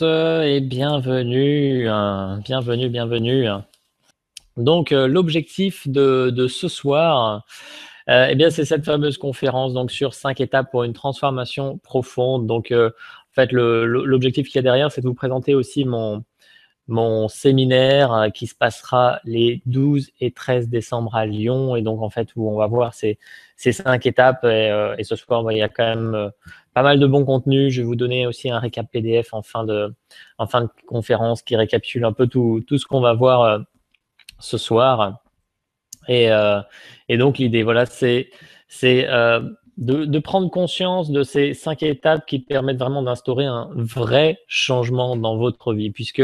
Et bienvenue, bienvenue. Donc, l'objectif de ce soir, eh bien, c'est cette fameuse conférence donc sur 5 étapes pour une transformation profonde. Donc, en fait, l'objectif qu'il y a derrière, c'est de vous présenter aussi mon séminaire qui se passera les 12 et 13 décembre à Lyon. Et donc, en fait, où on va voir ces 5 étapes. Et ce soir, il y a quand même pas mal de bons contenus. Je vais vous donner aussi un récap PDF en fin de conférence qui récapitule un peu tout ce qu'on va voir ce soir. Et donc, l'idée, voilà, c'est de prendre conscience de ces 5 étapes qui permettent vraiment d'instaurer un vrai changement dans votre vie, puisque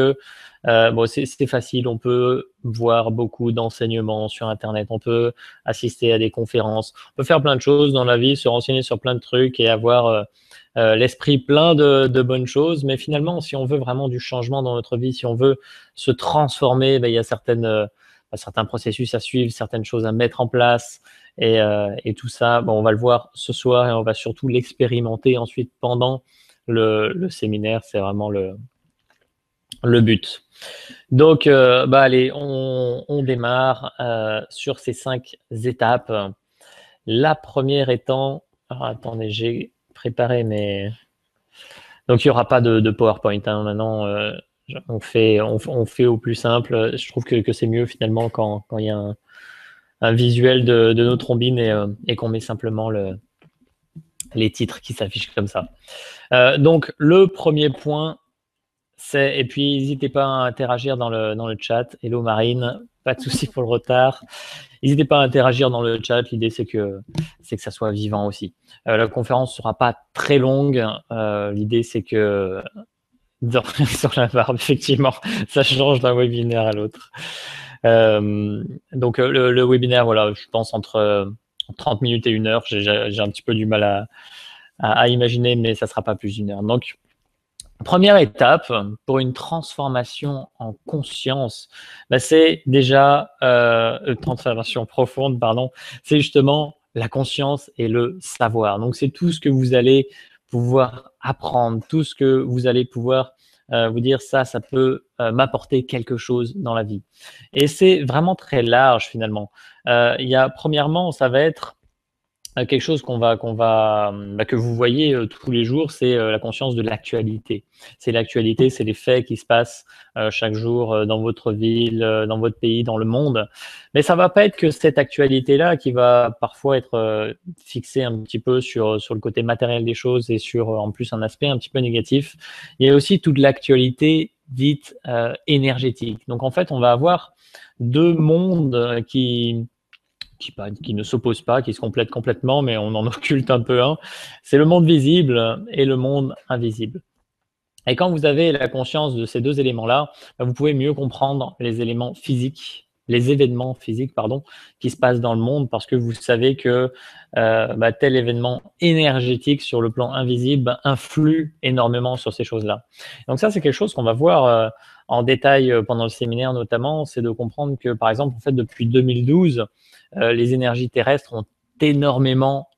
bon, c'est facile, on peut voir beaucoup d'enseignements sur Internet, on peut assister à des conférences, on peut faire plein de choses dans la vie, se renseigner sur plein de trucs et avoir l'esprit plein de bonnes choses. Mais finalement, si on veut vraiment du changement dans notre vie, si on veut se transformer, ben, il y a certains processus à suivre, certaines choses à mettre en place et tout ça, bon, on va le voir ce soir et on va surtout l'expérimenter ensuite pendant le séminaire. C'est vraiment le but. Donc, allez, on démarre sur ces 5 étapes. La première étant, alors, attendez, j'ai préparé mes... Donc, il n'y aura pas de PowerPoint. Hein. Maintenant, on fait au plus simple. Je trouve que c'est mieux finalement quand il y a un visuel de nos trombines et qu'on met simplement les titres qui s'affichent comme ça. Donc, le premier point, et puis n'hésitez pas à interagir dans le chat. Hello Marine, pas de souci pour le retard. N'hésitez pas à interagir dans le chat. L'idée, c'est que ça soit vivant aussi. La conférence ne sera pas très longue. L'idée, c'est que sur la barbe, effectivement, ça change d'un webinaire à l'autre. Donc, le webinaire, voilà, je pense entre 30 minutes et 1 heure. J'ai un petit peu du mal à imaginer, mais ça ne sera pas plus d'1 heure. Donc, première étape pour une transformation en conscience, c'est déjà transformation profonde, pardon, c'est justement la conscience et le savoir. Donc, c'est tout ce que vous allez pouvoir apprendre, tout ce que vous allez pouvoir vous dire ça peut m'apporter quelque chose dans la vie. Et c'est vraiment très large finalement. Il y a premièrement, ça va être quelque chose que vous voyez tous les jours, c'est la conscience de l'actualité. C'est l'actualité, c'est les faits qui se passent chaque jour dans votre ville, dans votre pays, dans le monde. Mais ça va pas être que cette actualité-là qui va parfois être fixée un petit peu sur le côté matériel des choses et sur en plus un aspect un petit peu négatif. Il y a aussi toute l'actualité dite énergétique. Donc en fait, on va avoir deux mondes qui ne s'opposent pas, qui se complètent complètement, mais on en occulte un peu un. C'est le monde visible et le monde invisible. Et quand vous avez la conscience de ces deux éléments-là, vous pouvez mieux comprendre les éléments physiques, les événements physiques, pardon, qui se passent dans le monde, parce que vous savez que tel événement énergétique sur le plan invisible influe énormément sur ces choses-là. Donc ça, c'est quelque chose qu'on va voir en détail pendant le séminaire notamment, c'est de comprendre que, par exemple, en fait, depuis 2012, les énergies terrestres ont énormément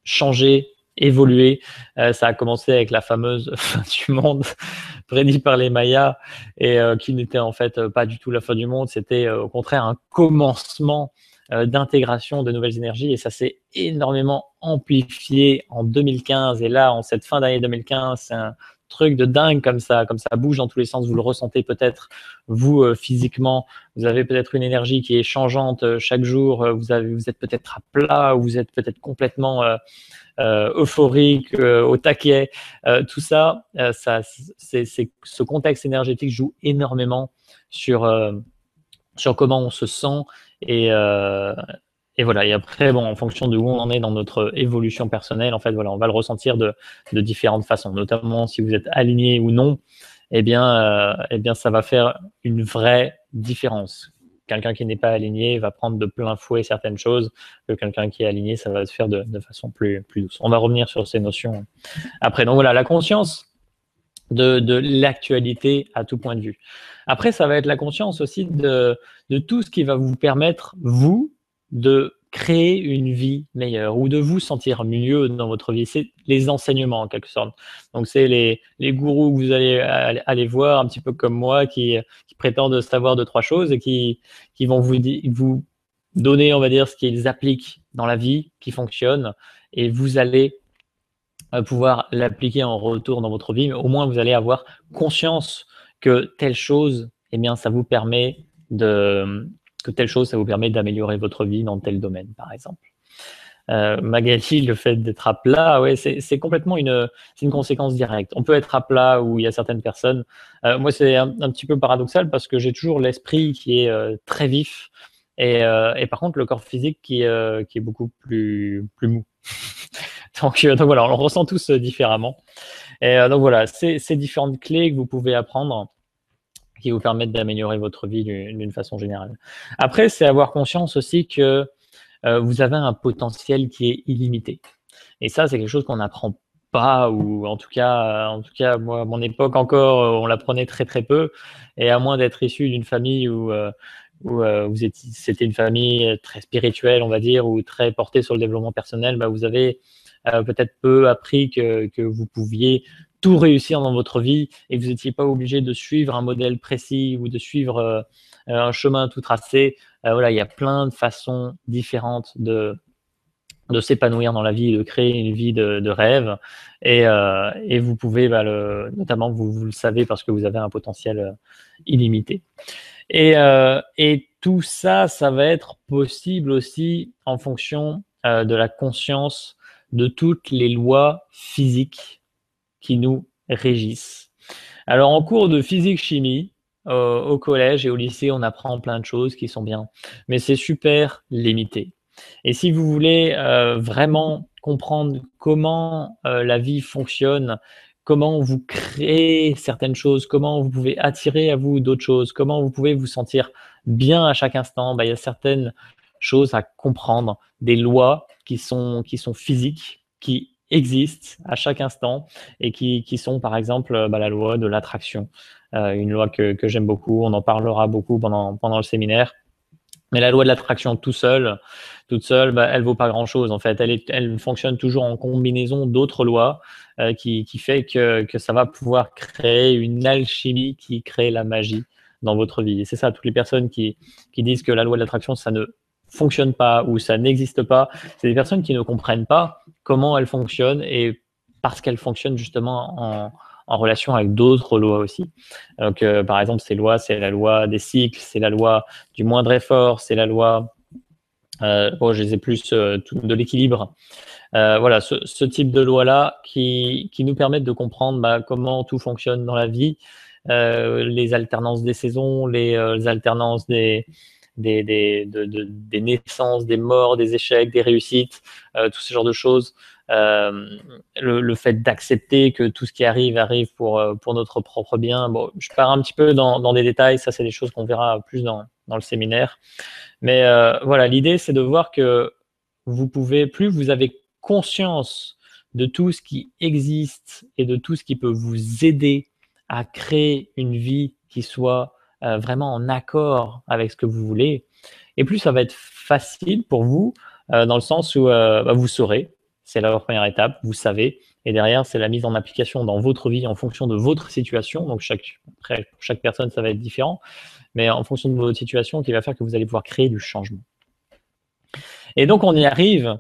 changé, évolué. Ça a commencé avec la fameuse fin du monde prédite par les Mayas et qui n'était en fait pas du tout la fin du monde, c'était au contraire un commencement d'intégration de nouvelles énergies et ça s'est énormément amplifié en 2015 et là, en cette fin d'année 2015, c'est un truc de dingue comme ça bouge dans tous les sens, vous le ressentez peut-être vous physiquement, vous avez peut-être une énergie qui est changeante chaque jour, vous êtes peut-être à plat, vous êtes peut-être complètement euphorique, au taquet, tout ça, ce contexte énergétique joue énormément sur comment on se sent et voilà. Et après, bon, en fonction de où on en est dans notre évolution personnelle, en fait, voilà, on va le ressentir de différentes façons, notamment si vous êtes aligné ou non. Eh bien, ça va faire une vraie différence. Quelqu'un qui n'est pas aligné va prendre de plein fouet certaines choses, que quelqu'un qui est aligné, ça va se faire de façon plus douce. On va revenir sur ces notions après. Donc voilà, la conscience de l'actualité à tout point de vue. Après, ça va être la conscience aussi de tout ce qui va vous permettre, vous, de créer une vie meilleure ou de vous sentir mieux dans votre vie. C'est les enseignements en quelque sorte. Donc c'est les gourous que vous allez aller voir un petit peu comme moi qui prétendent savoir deux, trois choses et qui vont vous donner, on va dire, ce qu'ils appliquent dans la vie, qui fonctionne, et vous allez pouvoir l'appliquer en retour dans votre vie, mais au moins vous allez avoir conscience que telle chose, eh bien, ça vous permet que telle chose, ça vous permet d'améliorer votre vie dans tel domaine, par exemple. Magali, le fait d'être à plat, ouais, c'est complètement c'est une conséquence directe. On peut être à plat où il y a certaines personnes. Moi, c'est un petit peu paradoxal parce que j'ai toujours l'esprit qui est très vif et par contre le corps physique qui est beaucoup plus mou. Donc voilà, on le ressent tous différemment. Et donc voilà, ces différentes clés que vous pouvez apprendre qui vous permettent d'améliorer votre vie d'une façon générale. Après, c'est avoir conscience aussi que vous avez un potentiel qui est illimité. Et ça, c'est quelque chose qu'on n'apprend pas, ou en tout cas, moi, à mon époque encore, on l'apprenait très très peu. Et à moins d'être issu d'une famille où c'était une famille très spirituelle, on va dire, ou très portée sur le développement personnel, bah, vous avez peut-être peu appris que vous pouviez tout réussir dans votre vie et que vous n'étiez pas obligé de suivre un modèle précis ou de suivre un chemin tout tracé. Voilà, il y a plein de façons différentes de s'épanouir dans la vie, de créer une vie de rêve. Et vous pouvez, notamment, vous le savez parce que vous avez un potentiel illimité. Et tout ça, ça va être possible aussi en fonction de la conscience de toutes les lois physiques qui nous régissent. Alors, en cours de physique-chimie, au collège et au lycée, on apprend plein de choses qui sont bien, mais c'est super limité. Et si vous voulez vraiment comprendre comment la vie fonctionne, comment vous créez certaines choses, comment vous pouvez attirer à vous d'autres choses, comment vous pouvez vous sentir bien à chaque instant, il y a certaines choses à comprendre, des lois qui sont physiques, qui existent à chaque instant et qui sont par exemple la loi de l'attraction, une loi que j'aime beaucoup, on en parlera beaucoup pendant le séminaire. Mais la loi de l'attraction toute seule, elle vaut pas grand-chose en fait. Elle fonctionne toujours en combinaison d'autres lois qui fait que ça va pouvoir créer une alchimie qui crée la magie dans votre vie. Et c'est ça, toutes les personnes qui disent que la loi de l'attraction, ça ne fonctionne pas ou ça n'existe pas, c'est des personnes qui ne comprennent pas comment elle fonctionne et parce qu'elle fonctionne justement en relation avec d'autres lois aussi. Donc, par exemple, ces lois, c'est la loi des cycles, c'est la loi du moindre effort, c'est la loi, je les ai plus, de l'équilibre. Voilà, ce type de loi-là qui nous permettent de comprendre comment tout fonctionne dans la vie, les alternances des saisons, les alternances des naissances, des morts, des échecs, des réussites, tout ce genre de choses. Le fait d'accepter que tout ce qui arrive pour notre propre bien. Bon, je pars un petit peu dans des détails, ça c'est des choses qu'on verra plus dans le séminaire. Mais voilà, l'idée c'est de voir que plus vous avez conscience de tout ce qui existe et de tout ce qui peut vous aider à créer une vie qui soit vraiment en accord avec ce que vous voulez, et plus ça va être facile pour vous dans le sens où vous saurez, c'est la première étape, vous savez, et derrière c'est la mise en application dans votre vie en fonction de votre situation. Donc pour chaque personne ça va être différent, mais en fonction de votre situation qui va faire que vous allez pouvoir créer du changement. Et donc on y arrive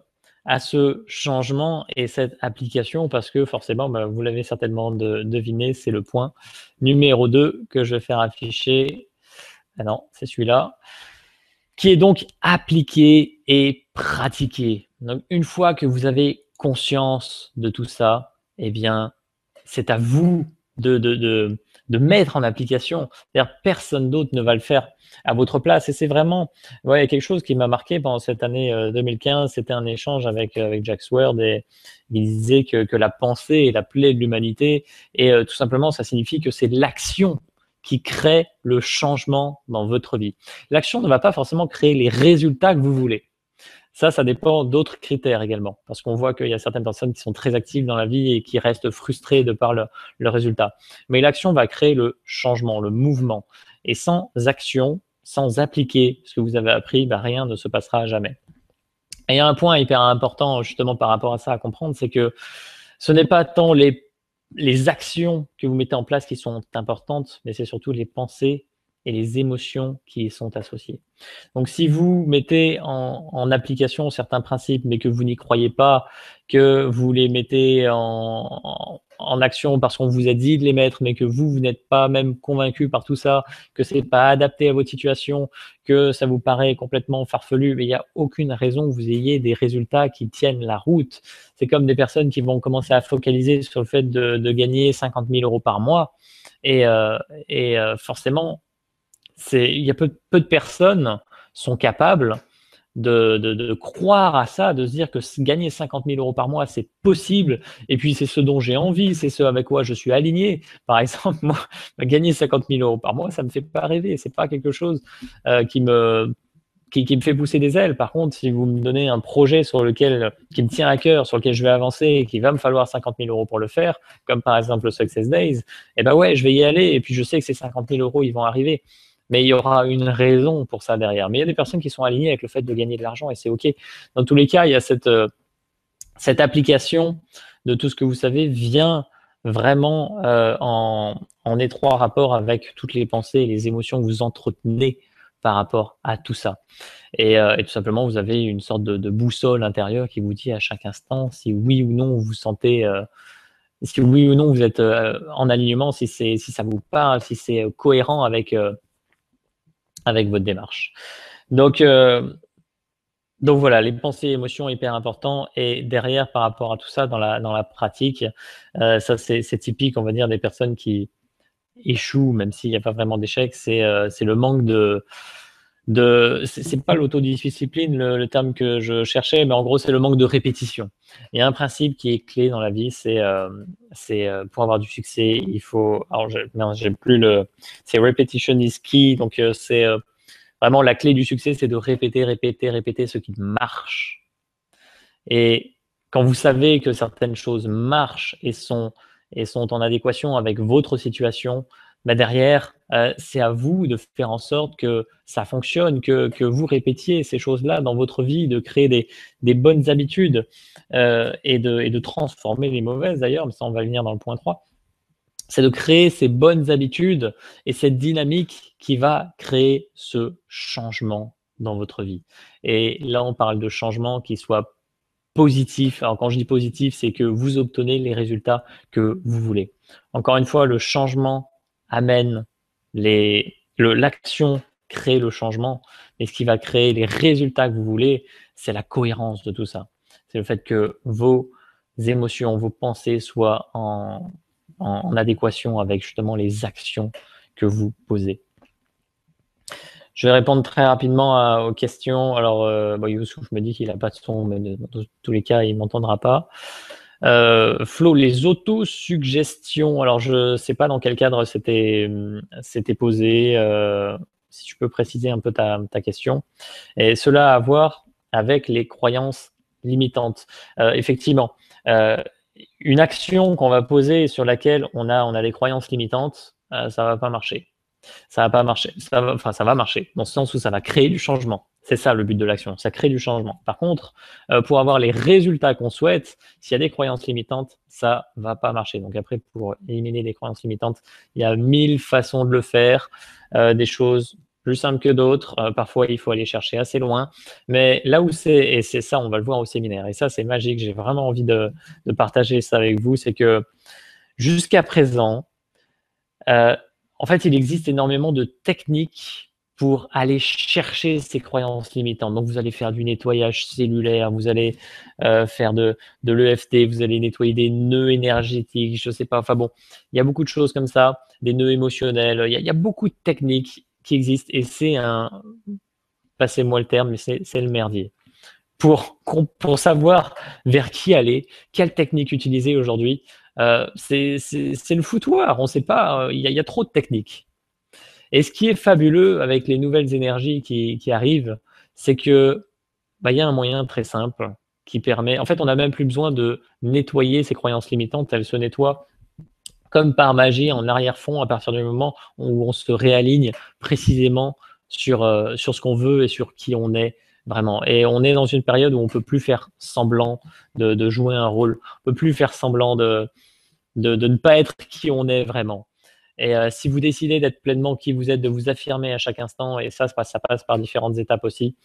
à ce changement et cette application parce que forcément, vous l'avez certainement deviné, c'est le point numéro 2 que je vais faire afficher. Ah non, c'est celui-là, qui est donc appliqué et pratiqué. Donc une fois que vous avez conscience de tout ça, eh bien, c'est à vous de mettre en application. C'est-à-dire personne d'autre ne va le faire à votre place. Et c'est vraiment quelque chose qui m'a marqué pendant cette année 2015. C'était un échange avec Jack Sword et il disait que la pensée est la plaie de l'humanité. Et tout simplement, ça signifie que c'est l'action qui crée le changement dans votre vie. L'action ne va pas forcément créer les résultats que vous voulez. Ça dépend d'autres critères également, parce qu'on voit qu'il y a certaines personnes qui sont très actives dans la vie et qui restent frustrées de par le résultat. Mais l'action va créer le changement, le mouvement. Et sans action, sans appliquer ce que vous avez appris, rien ne se passera jamais. Et il y a un point hyper important justement par rapport à ça à comprendre, c'est que ce n'est pas tant les actions que vous mettez en place qui sont importantes, mais c'est surtout les pensées et les émotions qui y sont associées. Donc si vous mettez en application certains principes, mais que vous n'y croyez pas, que vous les mettez en action parce qu'on vous a dit de les mettre, mais que vous n'êtes pas même convaincu par tout ça, que c'est pas adapté à votre situation, que ça vous paraît complètement farfelu, mais il n'y a aucune raison que vous ayez des résultats qui tiennent la route. C'est comme des personnes qui vont commencer à focaliser sur le fait de gagner 50 000 € par mois. Et forcément, il y a peu de personnes sont capables de croire à ça, de se dire que gagner 50 000 € par mois, c'est possible, et puis c'est ce dont j'ai envie, c'est ce avec quoi je suis aligné. Par exemple, moi, gagner 50 000 € par mois, ça me fait pas rêver, c'est pas quelque chose qui me fait pousser des ailes. Par contre, si vous me donnez un projet qui me tient à cœur, sur lequel je vais avancer et qu'il va me falloir 50 000 € pour le faire, comme par exemple le Success Days, eh ben ouais, je vais y aller, et puis je sais que ces 50 000 €, ils vont arriver. Mais il y aura une raison pour ça derrière. Mais il y a des personnes qui sont alignées avec le fait de gagner de l'argent, et c'est OK. Dans tous les cas, il y a cette application de tout ce que vous savez vient vraiment en étroit rapport avec toutes les pensées et les émotions que vous entretenez par rapport à tout ça. Et tout simplement, vous avez une sorte de boussole intérieure qui vous dit à chaque instant si oui ou non vous vous sentez, si oui ou non vous êtes en alignement, si ça vous parle, si c'est cohérent avec votre démarche. Donc voilà, les pensées et émotions hyper important, et derrière par rapport à tout ça dans la pratique, ça c'est typique, on va dire, des personnes qui échouent, même s'il n'y a pas vraiment d'échec, c'est le manque c'est pas l'autodiscipline le terme que je cherchais, mais en gros c'est le manque de répétition. Il y a un principe qui est clé dans la vie, c'est pour avoir du succès, il faut, alors j'ai plus c'est repetition is key, donc c'est vraiment la clé du succès, c'est de répéter, répéter, répéter ce qui marche. Et quand vous savez que certaines choses marchent et sont en adéquation avec votre situation, bah derrière, c'est à vous de faire en sorte que ça fonctionne, que vous répétiez ces choses-là dans votre vie, de créer des bonnes habitudes, et de transformer les mauvaises d'ailleurs, mais ça on va venir dans le point 3. C'est de créer ces bonnes habitudes et cette dynamique qui va créer ce changement dans votre vie. Et là, on parle de changement qui soit positif. Alors quand je dis positif, c'est que vous obtenez les résultats que vous voulez. Encore une fois, le changement amène l'action crée le changement, et ce qui va créer les résultats que vous voulez, c'est la cohérence de tout ça. C'est le fait que vos émotions, vos pensées soient en adéquation avec justement les actions que vous posez. Je vais répondre très rapidement aux questions. Alors, Youssouf me dit qu'il n'a pas de son, mais dans tous les cas, il ne m'entendra pas. Flo, les autosuggestions. Alors, je ne sais pas dans quel cadre c'était posé. Si tu peux préciser un peu ta question. Et cela a à voir avec les croyances limitantes. Effectivement, une action qu'on va poser sur laquelle on a des croyances limitantes, ça va pas marcher. Ça va pas marcher. Ça va marcher dans le sens où ça va créer du changement. C'est ça le but de l'action, ça crée du changement. Par contre, pour avoir les résultats qu'on souhaite, s'il y a des croyances limitantes, ça va pas marcher. Donc après, pour éliminer les croyances limitantes, il y a 1000 façons de le faire, des choses plus simples que d'autres. Parfois, il faut aller chercher assez loin. Mais là où et c'est ça, on va le voir au séminaire, et ça, c'est magique, j'ai vraiment envie de partager ça avec vous, c'est que jusqu'à présent, en fait, il existe énormément de techniques pour aller chercher ces croyances limitantes. Donc, vous allez faire du nettoyage cellulaire, vous allez faire de l'EFT, vous allez nettoyer des nœuds énergétiques, je ne sais pas. Enfin bon, il y a beaucoup de choses comme ça, des nœuds émotionnels. Il y a beaucoup de techniques qui existent, et c'est passez-moi le terme, mais c'est le merdier. Pour savoir vers qui aller, quelle technique utiliser aujourd'hui, c'est le foutoir. On ne sait pas, il y a trop de techniques. Et ce qui est fabuleux avec les nouvelles énergies qui arrivent, c'est que il y a un moyen très simple qui permet. En fait, on n'a même plus besoin de nettoyer ces croyances limitantes. Elles se nettoient comme par magie en arrière-fond à partir du moment où on se réaligne précisément sur ce qu'on veut et sur qui on est vraiment. Et on est dans une période où on peut plus faire semblant de jouer un rôle. On peut plus faire semblant de ne pas être qui on est vraiment. Et si vous décidez d'être pleinement qui vous êtes, de vous affirmer à chaque instant, et ça passe par différentes étapes aussi,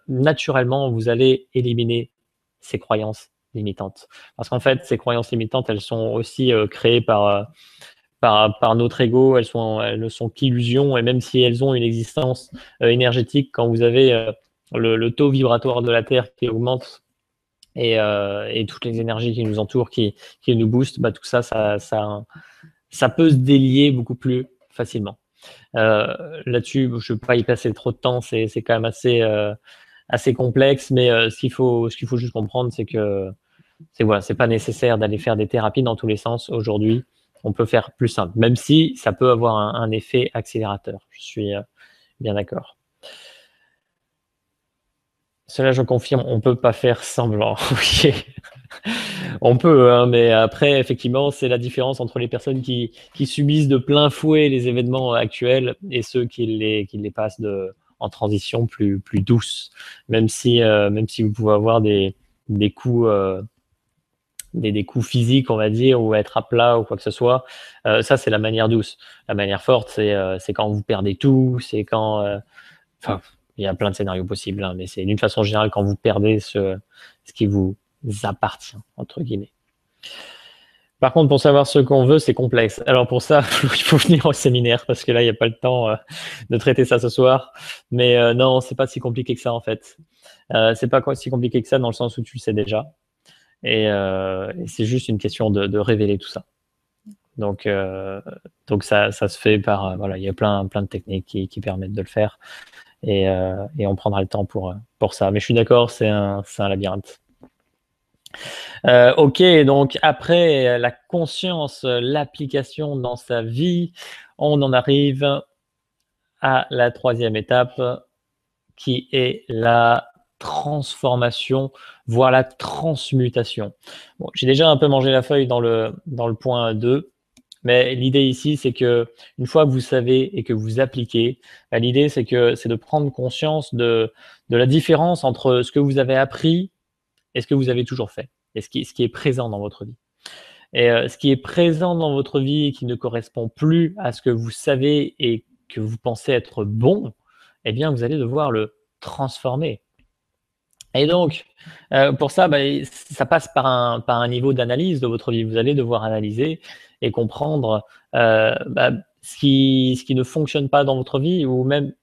naturellement, vous allez éliminer ces croyances limitantes. Parce qu'en fait, ces croyances limitantes, elles sont aussi créées par notre ego, elles ne sont qu'illusions, et même si elles ont une existence énergétique, quand vous avez le taux vibratoire de la Terre qui augmente et toutes les énergies qui nous entourent, qui nous boostent, tout ça, ça peut se délier beaucoup plus facilement. Là-dessus, je ne veux pas y passer trop de temps, c'est quand même assez complexe, mais ce qu'il faut juste comprendre, c'est que c'est pas nécessaire d'aller faire des thérapies dans tous les sens aujourd'hui. On peut faire plus simple, même si ça peut avoir un effet accélérateur. Je suis bien d'accord. Cela, je confirme, on peut pas faire semblant. Ok. On peut, hein, mais après, effectivement, c'est la différence entre les personnes qui subissent de plein fouet les événements actuels et ceux qui les passent en transition plus douce. Même si vous pouvez avoir des coups, des coups physiques, on va dire, ou être à plat ou quoi que ce soit, ça, c'est la manière douce. La manière forte, c'est quand vous perdez tout, c'est quand... Enfin, il y a plein de scénarios possibles, hein, mais c'est d'une façon générale quand vous perdez ce qui vous appartient, entre guillemets. Par contre, pour savoir ce qu'on veut, c'est complexe. Alors pour ça, il faut venir au séminaire parce que là, il n'y a pas le temps de traiter ça ce soir. Mais non, c'est pas si compliqué que ça en fait. C'est pas si compliqué que ça dans le sens où tu le sais déjà. Et c'est juste une question de révéler tout ça. Donc ça se fait par voilà, il y a plein de techniques qui permettent de le faire. Et on prendra le temps pour ça. Mais je suis d'accord, c'est un labyrinthe. Ok, donc après la conscience, l'application dans sa vie, on en arrive à la troisième étape qui est la transformation, voire la transmutation. Bon, j'ai déjà un peu mangé la feuille dans le point 2, mais l'idée ici, c'est que une fois que vous savez et que vous appliquez, l'idée, c'est de prendre conscience de la différence entre ce que vous avez appris et ce que vous avez toujours fait, et ce qui est présent dans votre vie. Et ce qui est présent dans votre vie et qui ne correspond plus à ce que vous savez et que vous pensez être bon, eh bien, vous allez devoir le transformer. Et donc, pour ça, ça passe par un niveau d'analyse de votre vie. Vous allez devoir analyser et comprendre ce qui ne fonctionne pas dans votre vie, ou même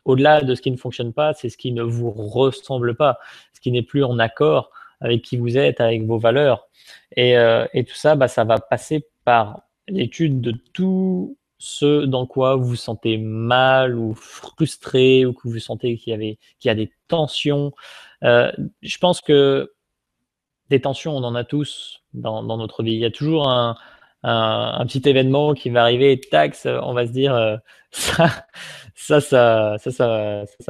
au-delà de ce qui ne fonctionne pas, c'est ce qui ne vous ressemble pas, ce qui n'est plus en accord avec qui vous êtes, avec vos valeurs. Et tout ça, ça va passer par l'étude de tout ce dans quoi vous vous sentez mal ou frustré, ou que vous sentez qu'il y a des tensions. Je pense que des tensions, on en a tous dans notre vie. Il y a toujours un petit événement qui va arriver et tac, on va se dire ça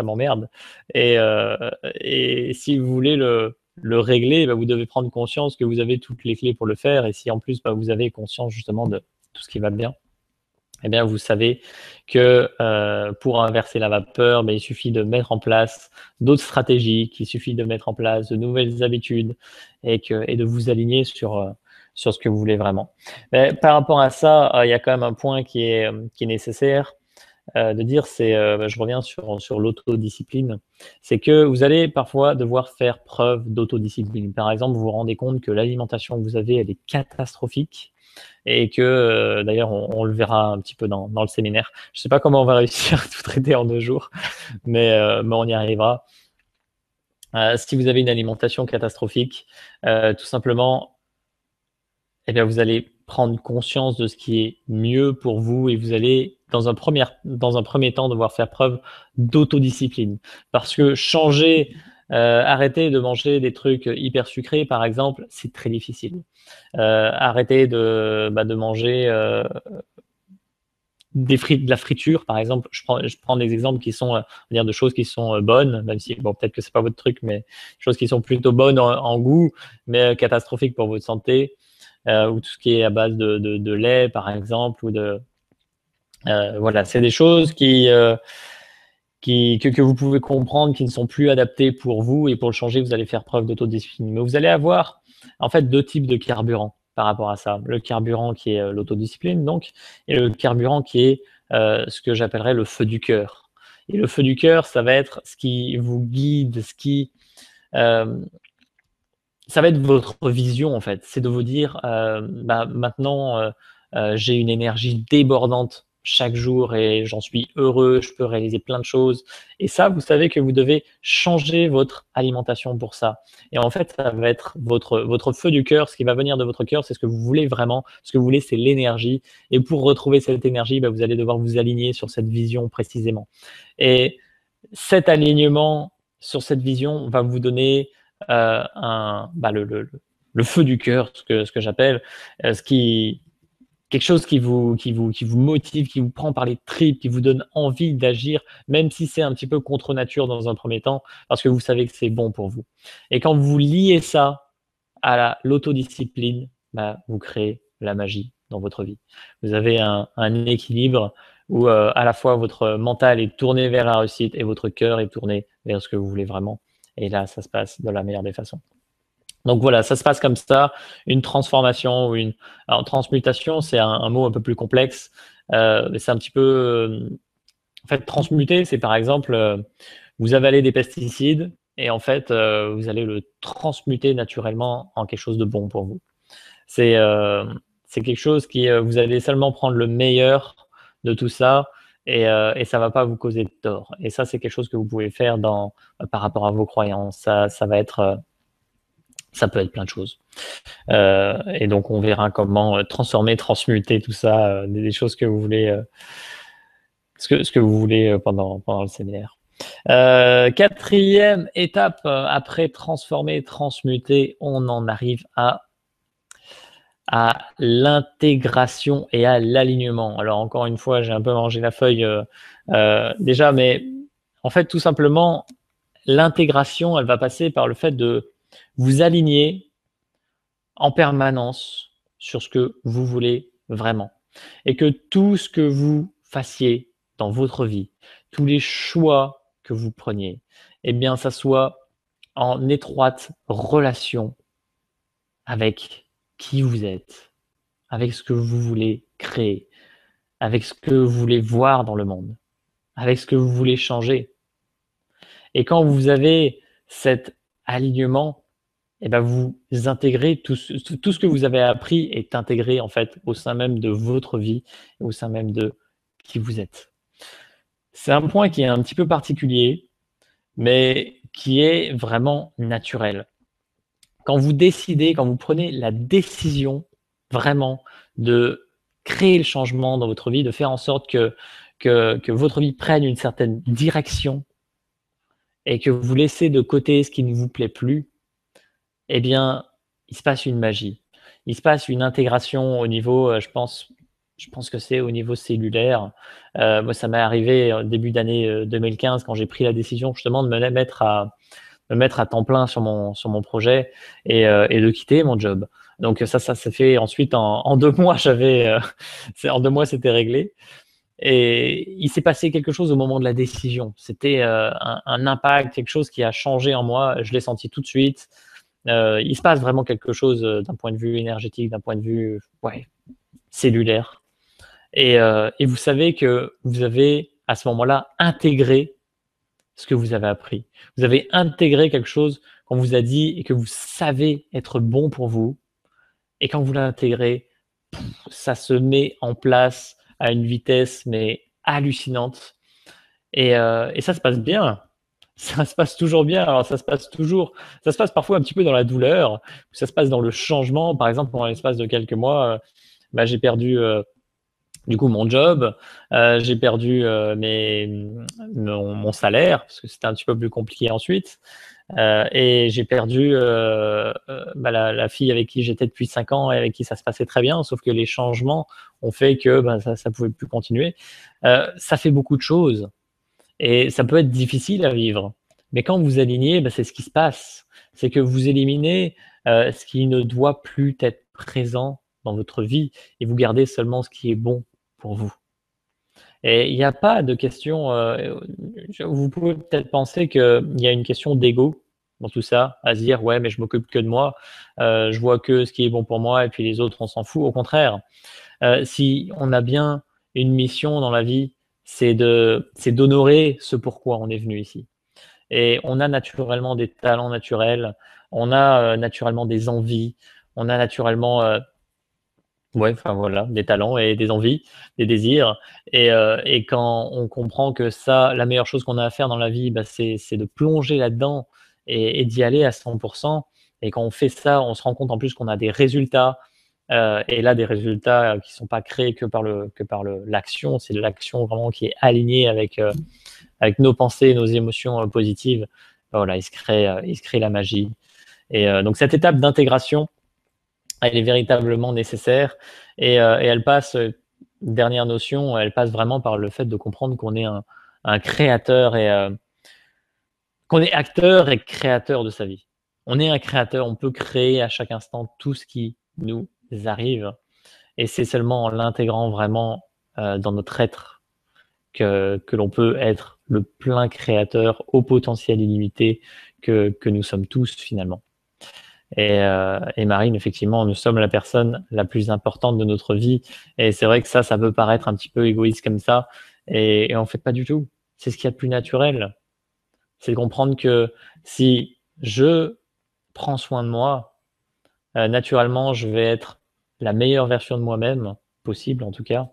m'emmerde. Et si vous voulez le régler, vous devez prendre conscience que vous avez toutes les clés pour le faire. Et si en plus vous avez conscience justement de tout ce qui va bien, eh bien, vous savez que pour inverser la vapeur, il suffit de mettre en place d'autres stratégies, qu'il suffit de mettre en place de nouvelles habitudes et de vous aligner sur ce que vous voulez vraiment. Mais par rapport à ça, il y a quand même un point qui est nécessaire de dire, je reviens sur l'autodiscipline, c'est que vous allez parfois devoir faire preuve d'autodiscipline. Par exemple, vous vous rendez compte que l'alimentation que vous avez, elle est catastrophique, et que d'ailleurs on le verra un petit peu dans le séminaire. Je ne sais pas comment on va réussir à tout traiter en 2 jours, mais on y arrivera. Si vous avez une alimentation catastrophique, tout simplement, eh bien, vous allez prendre conscience de ce qui est mieux pour vous, et vous allez dans un premier temps devoir faire preuve d'autodiscipline, parce que arrêter de manger des trucs hyper sucrés, par exemple, c'est très difficile. Arrêter de manger de la friture, par exemple. Je prends des exemples qui sont de choses qui sont bonnes, même si peut-être que c'est pas votre truc, mais choses qui sont plutôt bonnes en goût, mais catastrophiques pour votre santé, ou tout ce qui est à base de lait, par exemple, ou voilà, c'est des choses qui que vous pouvez comprendre, qui ne sont plus adaptés pour vous, et pour le changer, vous allez faire preuve d'autodiscipline. Mais vous allez avoir en fait 2 types de carburant par rapport à ça. Le carburant qui est l'autodiscipline, donc, et le carburant qui est ce que j'appellerais le feu du cœur. Et le feu du cœur, ça va être ce qui vous guide, ça va être votre vision en fait. C'est de vous dire, maintenant, j'ai une énergie débordante chaque jour et j'en suis heureux, je peux réaliser plein de choses. Et ça, vous savez que vous devez changer votre alimentation pour ça. Et en fait, ça va être votre feu du cœur. Ce qui va venir de votre cœur, c'est ce que vous voulez vraiment. Ce que vous voulez, c'est l'énergie. Et pour retrouver cette énergie, vous allez devoir vous aligner sur cette vision précisément. Et cet alignement sur cette vision va vous donner le feu du cœur, ce que j'appelle, quelque chose qui vous motive, qui vous prend par les tripes, qui vous donne envie d'agir, même si c'est un petit peu contre nature dans un premier temps, parce que vous savez que c'est bon pour vous. Et quand vous liez ça à l'autodiscipline, vous créez la magie dans votre vie. Vous avez un équilibre où à la fois votre mental est tourné vers la réussite et votre cœur est tourné vers ce que vous voulez vraiment. Et là, ça se passe de la meilleure des façons. Donc voilà, ça se passe comme ça, une transformation ou une... Alors, transmutation, c'est un mot un peu plus complexe. C'est un petit peu... en fait, transmuter, c'est par exemple, vous avalez des pesticides et en fait, vous allez le transmuter naturellement en quelque chose de bon pour vous. C'est quelque chose qui... vous allez seulement prendre le meilleur de tout ça et ça va pas vous causer de tort. Et ça, c'est quelque chose que vous pouvez faire par rapport à vos croyances. Ça va être... ça peut être plein de choses. Et donc, on verra comment transformer, transmuter tout ça, des choses que vous voulez, ce que vous voulez pendant le séminaire. 4e étape, après transformer, transmuter, on en arrive à l'intégration et à l'alignement. Alors, encore une fois, j'ai un peu mangé la feuille déjà, mais en fait, tout simplement, l'intégration, elle va passer par le fait de vous aligner en permanence sur ce que vous voulez vraiment. Et que tout ce que vous fassiez dans votre vie, tous les choix que vous preniez, eh bien, ça soit en étroite relation avec qui vous êtes, avec ce que vous voulez créer, avec ce que vous voulez voir dans le monde, avec ce que vous voulez changer. Et quand vous avez cet alignement, eh ben vous intégrez tout ce que vous avez appris est intégré en fait au sein même de votre vie, au sein même de qui vous êtes. C'est un point qui est un petit peu particulier, mais qui est vraiment naturel. Quand vous décidez, quand vous prenez la décision vraiment de créer le changement dans votre vie, de faire en sorte que votre vie prenne une certaine direction et que vous laissez de côté ce qui ne vous plaît plus, eh bien, il se passe une magie. Il se passe une intégration au niveau, je pense que c'est au niveau cellulaire. Moi, ça m'est arrivé au début d'année 2015 quand j'ai pris la décision justement de me mettre à temps plein sur mon projet et de quitter mon job. Donc ça s'est fait ensuite en 2 mois. En 2 mois, c'était réglé. Et il s'est passé quelque chose au moment de la décision. C'était un impact, quelque chose qui a changé en moi. Je l'ai senti tout de suite. Il se passe vraiment quelque chose d'un point de vue énergétique, d'un point de vue cellulaire. Et vous savez que vous avez à ce moment-là intégré ce que vous avez appris. Vous avez intégré quelque chose qu'on vous a dit et que vous savez être bon pour vous. Et quand vous l'intégrez, ça se met en place à une vitesse mais hallucinante. Et ça se passe bien. Ça se passe toujours bien. Alors ça se passe parfois un petit peu dans la douleur, ça se passe dans le changement. Par exemple, dans l'espace de quelques mois, j'ai perdu du coup mon job, j'ai perdu mon salaire parce que c'était un petit peu plus compliqué ensuite. Et j'ai perdu la fille avec qui j'étais depuis 5 ans et avec qui ça se passait très bien, sauf que les changements ont fait que ça pouvait plus continuer. Ça fait beaucoup de choses et ça peut être difficile à vivre. Mais quand vous alignez, c'est ce qui se passe. C'est que vous éliminez ce qui ne doit plus être présent dans votre vie et vous gardez seulement ce qui est bon pour vous. Et il n'y a pas de question. Vous pouvez peut-être penser qu'il y a une question d'ego dans tout ça, à se dire ouais, mais je m'occupe que de moi, je vois que ce qui est bon pour moi, et puis les autres, on s'en fout. Au contraire, si on a bien une mission dans la vie, c'est d'honorer ce pourquoi on est venu ici. Et on a naturellement des talents naturels, on a naturellement des envies, on a naturellement ouais, enfin voilà, des talents et des envies, des désirs. Et quand on comprend que ça, la meilleure chose qu'on a à faire dans la vie, bah, c'est de plonger là-dedans et d'y aller à 100%. Et quand on fait ça, on se rend compte en plus qu'on a des résultats. Et là, des résultats qui sont pas créés que par l'action. C'est de l'action vraiment qui est alignée avec nos pensées, nos émotions positives. Voilà, il se crée la magie. Et donc cette étape d'intégration, elle est véritablement nécessaire, et elle passe, dernière notion, elle passe vraiment par le fait de comprendre qu'on est un créateur, et qu'on est acteur et créateur de sa vie. On est un créateur, on peut créer à chaque instant tout ce qui nous arrive, et c'est seulement en l'intégrant vraiment dans notre être que l'on peut être le plein créateur au potentiel illimité que nous sommes tous finalement. Et Marine, effectivement, nous sommes la personne la plus importante de notre vie. Et c'est vrai que ça peut paraître un petit peu égoïste comme ça. Et en fait, pas du tout. C'est ce qu'il y a de plus naturel. C'est de comprendre que si je prends soin de moi, naturellement, je vais être la meilleure version de moi-même, possible en tout cas.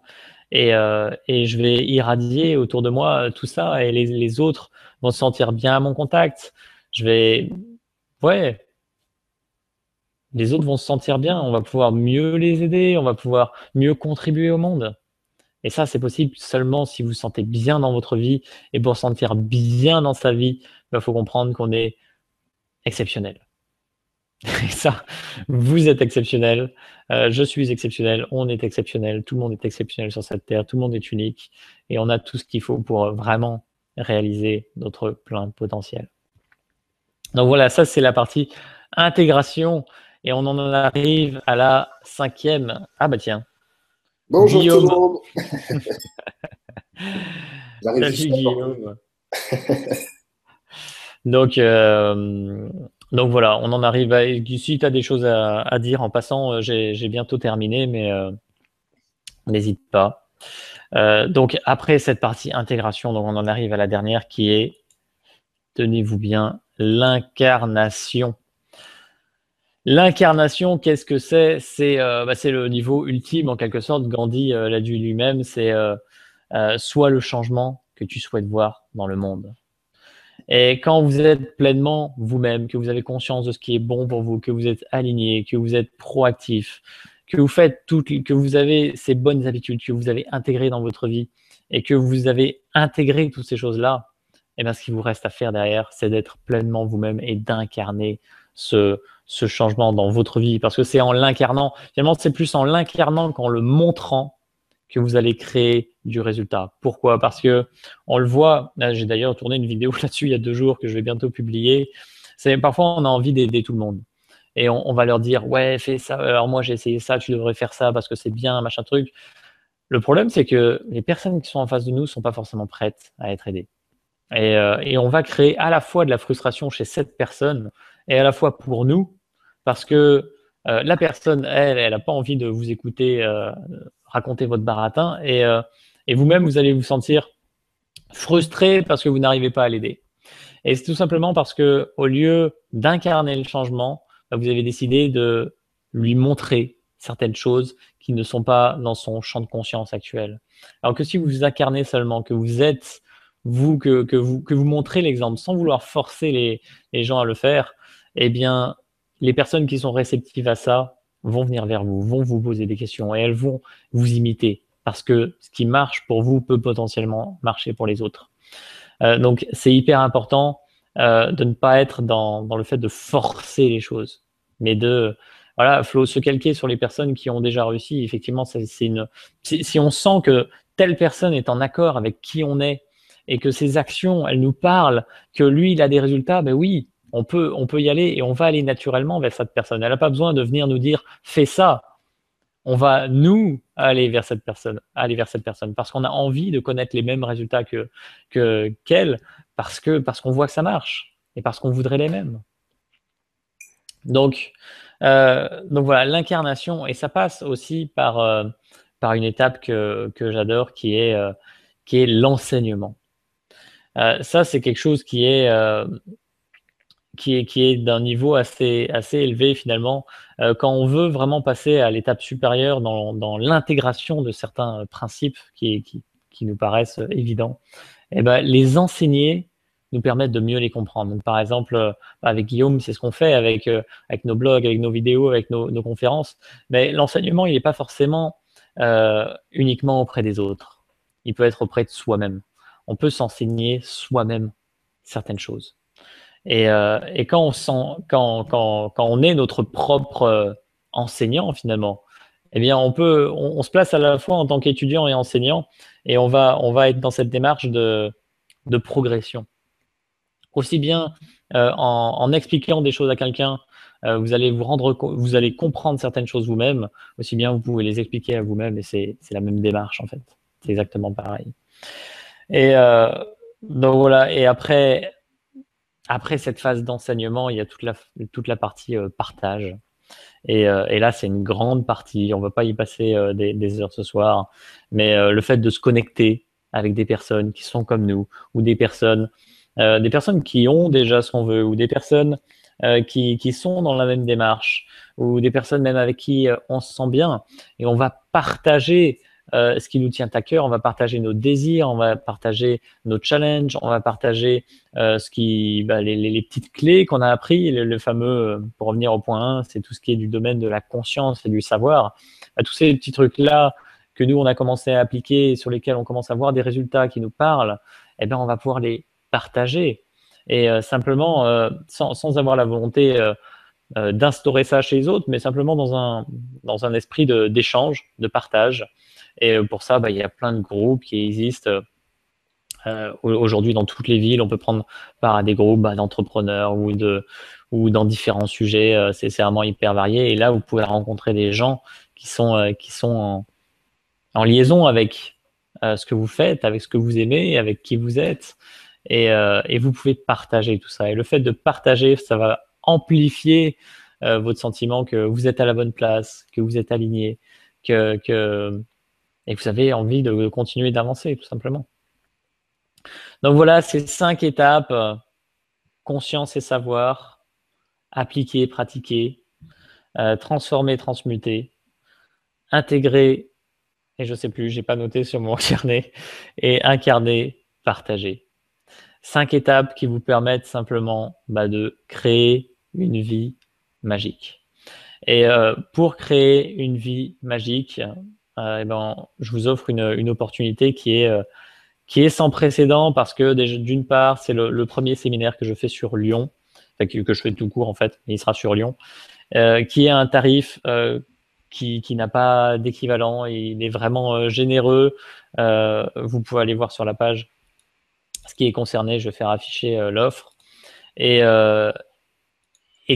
Et je vais irradier autour de moi tout ça. Et les autres vont se sentir bien à mon contact. Je vais, ouais, les autres vont se sentir bien, on va pouvoir mieux les aider, on va pouvoir mieux contribuer au monde. Et ça, c'est possible seulement si vous vous sentez bien dans votre vie. Et pour se sentir bien dans sa vie, il faut comprendre qu'on est exceptionnel. Et ça, vous êtes exceptionnel, je suis exceptionnel, on est exceptionnel, tout le monde est exceptionnel sur cette terre, tout le monde est unique, et on a tout ce qu'il faut pour vraiment réaliser notre plein potentiel. Donc voilà, ça c'est la partie intégration, et on en arrive à la 5e. Ah bah tiens, Bonjour tout le Guillaume. monde. J'arrive Salut juste avant. Guillaume. Donc, donc voilà, on en arrive à. Si tu as des choses à dire en passant, j'ai bientôt terminé, mais n'hésite pas. Donc après cette partie intégration, donc on en arrive à la dernière qui est, tenez-vous bien, l'incarnation. L'incarnation, qu'est-ce que c'est? C'est le niveau ultime en quelque sorte. Gandhi l'a dit lui-même, c'est soit le changement que tu souhaites voir dans le monde. Et quand vous êtes pleinement vous-même, que vous avez conscience de ce qui est bon pour vous, que vous êtes aligné, que vous êtes proactif, que vous faites que vous avez ces bonnes habitudes, que vous avez intégrées dans votre vie, et que vous avez intégré toutes ces choses-là, et bien ce qu'il vous reste à faire derrière, c'est d'être pleinement vous-même et d'incarner ce changement dans votre vie. Parce que c'est en l'incarnant, finalement c'est plus en l'incarnant qu'en le montrant que vous allez créer du résultat. Pourquoi? Parce que on le voit, j'ai d'ailleurs tourné une vidéo là-dessus il y a 2 jours que je vais bientôt publier. C'est parfois on a envie d'aider tout le monde. Et on va leur dire ouais, fais ça, alors moi j'ai essayé ça, tu devrais faire ça parce que c'est bien, machin truc. Le problème, c'est que les personnes qui sont en face de nous sont pas forcément prêtes à être aidées. Et on va créer à la fois de la frustration chez cette personne et à la fois pour nous, parce que la personne, elle a pas envie de vous écouter raconter votre baratin, et vous-même, vous allez vous sentir frustré parce que vous n'arrivez pas à l'aider. Et c'est tout simplement parce que au lieu d'incarner le changement, vous avez décidé de lui montrer certaines choses qui ne sont pas dans son champ de conscience actuel. Alors que si vous incarnez seulement, que vous êtes vous, que vous montrez l'exemple sans vouloir forcer les gens à le faire, eh bien, les personnes qui sont réceptives à ça vont venir vers vous, vont vous poser des questions, et elles vont vous imiter parce que ce qui marche pour vous peut potentiellement marcher pour les autres. Donc, c'est hyper important de ne pas être dans le fait de forcer les choses, mais voilà, faut se calquer sur les personnes qui ont déjà réussi. Effectivement, si on sent que telle personne est en accord avec qui on est et que ses actions, elles nous parlent, que lui, il a des résultats, ben oui, on peut y aller, et on va aller naturellement vers cette personne. Elle n'a pas besoin de venir nous dire fais ça. on va nous aller vers cette personne, parce qu'on a envie de connaître les mêmes résultats qu'elle, parce qu'on voit que ça marche et parce qu'on voudrait les mêmes. Donc voilà, l'incarnation, et ça passe aussi par une étape que j'adore, qui est l'enseignement. Ça, c'est quelque chose qui est d'un niveau assez élevé finalement. Quand on veut vraiment passer à l'étape supérieure dans l'intégration de certains principes qui nous paraissent évidents, et ben, les enseigner nous permettent de mieux les comprendre. Donc, par exemple, avec Guillaume, c'est ce qu'on fait avec nos blogs, avec nos vidéos, avec nos conférences. Mais l'enseignement, il n'est pas forcément uniquement auprès des autres. Il peut être auprès de soi-même. On peut s'enseigner soi-même certaines choses. Et quand on est notre propre enseignant finalement, eh bien on se place à la fois en tant qu'étudiant et enseignant, et on va être dans cette démarche de progression. Aussi bien en expliquant des choses à quelqu'un, vous allez comprendre certaines choses vous-même, aussi bien vous pouvez les expliquer à vous-même, et c'est la même démarche en fait. C'est exactement pareil. Et donc voilà, et après cette phase d'enseignement, il y a toute la partie partage. Et là, c'est une grande partie. On ne va pas y passer des heures ce soir, mais le fait de se connecter avec des personnes qui sont comme nous, ou des personnes qui ont déjà ce qu'on veut, ou des personnes qui sont dans la même démarche, ou des personnes même avec qui on se sent bien, et on va partager ce qui nous tient à cœur, on va partager nos désirs, on va partager nos challenges, on va partager les petites clés qu'on a appris, le fameux, pour revenir au point 1, c'est tout ce qui est du domaine de la conscience et du savoir. Tous ces petits trucs-là que nous, on a commencé à appliquer, sur lesquels on commence à voir des résultats qui nous parlent, eh bien, on va pouvoir les partager. Et simplement, sans avoir la volonté d'instaurer ça chez les autres, mais simplement dans un esprit d'échange, de partage. Et pour ça, il y a plein de groupes qui existent aujourd'hui dans toutes les villes. On peut prendre part à des groupes d'entrepreneurs ou dans différents sujets. C'est vraiment hyper varié. Et là, vous pouvez rencontrer des gens qui sont en liaison avec ce que vous faites, avec ce que vous aimez, avec qui vous êtes. Et vous pouvez partager tout ça. Et le fait de partager, ça va amplifier votre sentiment que vous êtes à la bonne place, que vous êtes aligné, et que vous avez envie de continuer d'avancer, tout simplement. Donc voilà, ces 5 étapes, conscience et savoir, appliquer, pratiquer, transformer, transmuter, intégrer, et je sais plus, j'ai pas noté sur mon carnet, et incarner, partager. 5 étapes qui vous permettent simplement de créer une vie magique. Et pour créer une vie magique, je vous offre une opportunité qui est sans précédent, parce que d'une part, c'est le premier séminaire que je fais sur Lyon, que je fais tout court en fait, mais il sera sur Lyon, qui est un tarif qui n'a pas d'équivalent. Il est vraiment généreux. Vous pouvez aller voir sur la page ce qui est concerné, je vais faire afficher l'offre, et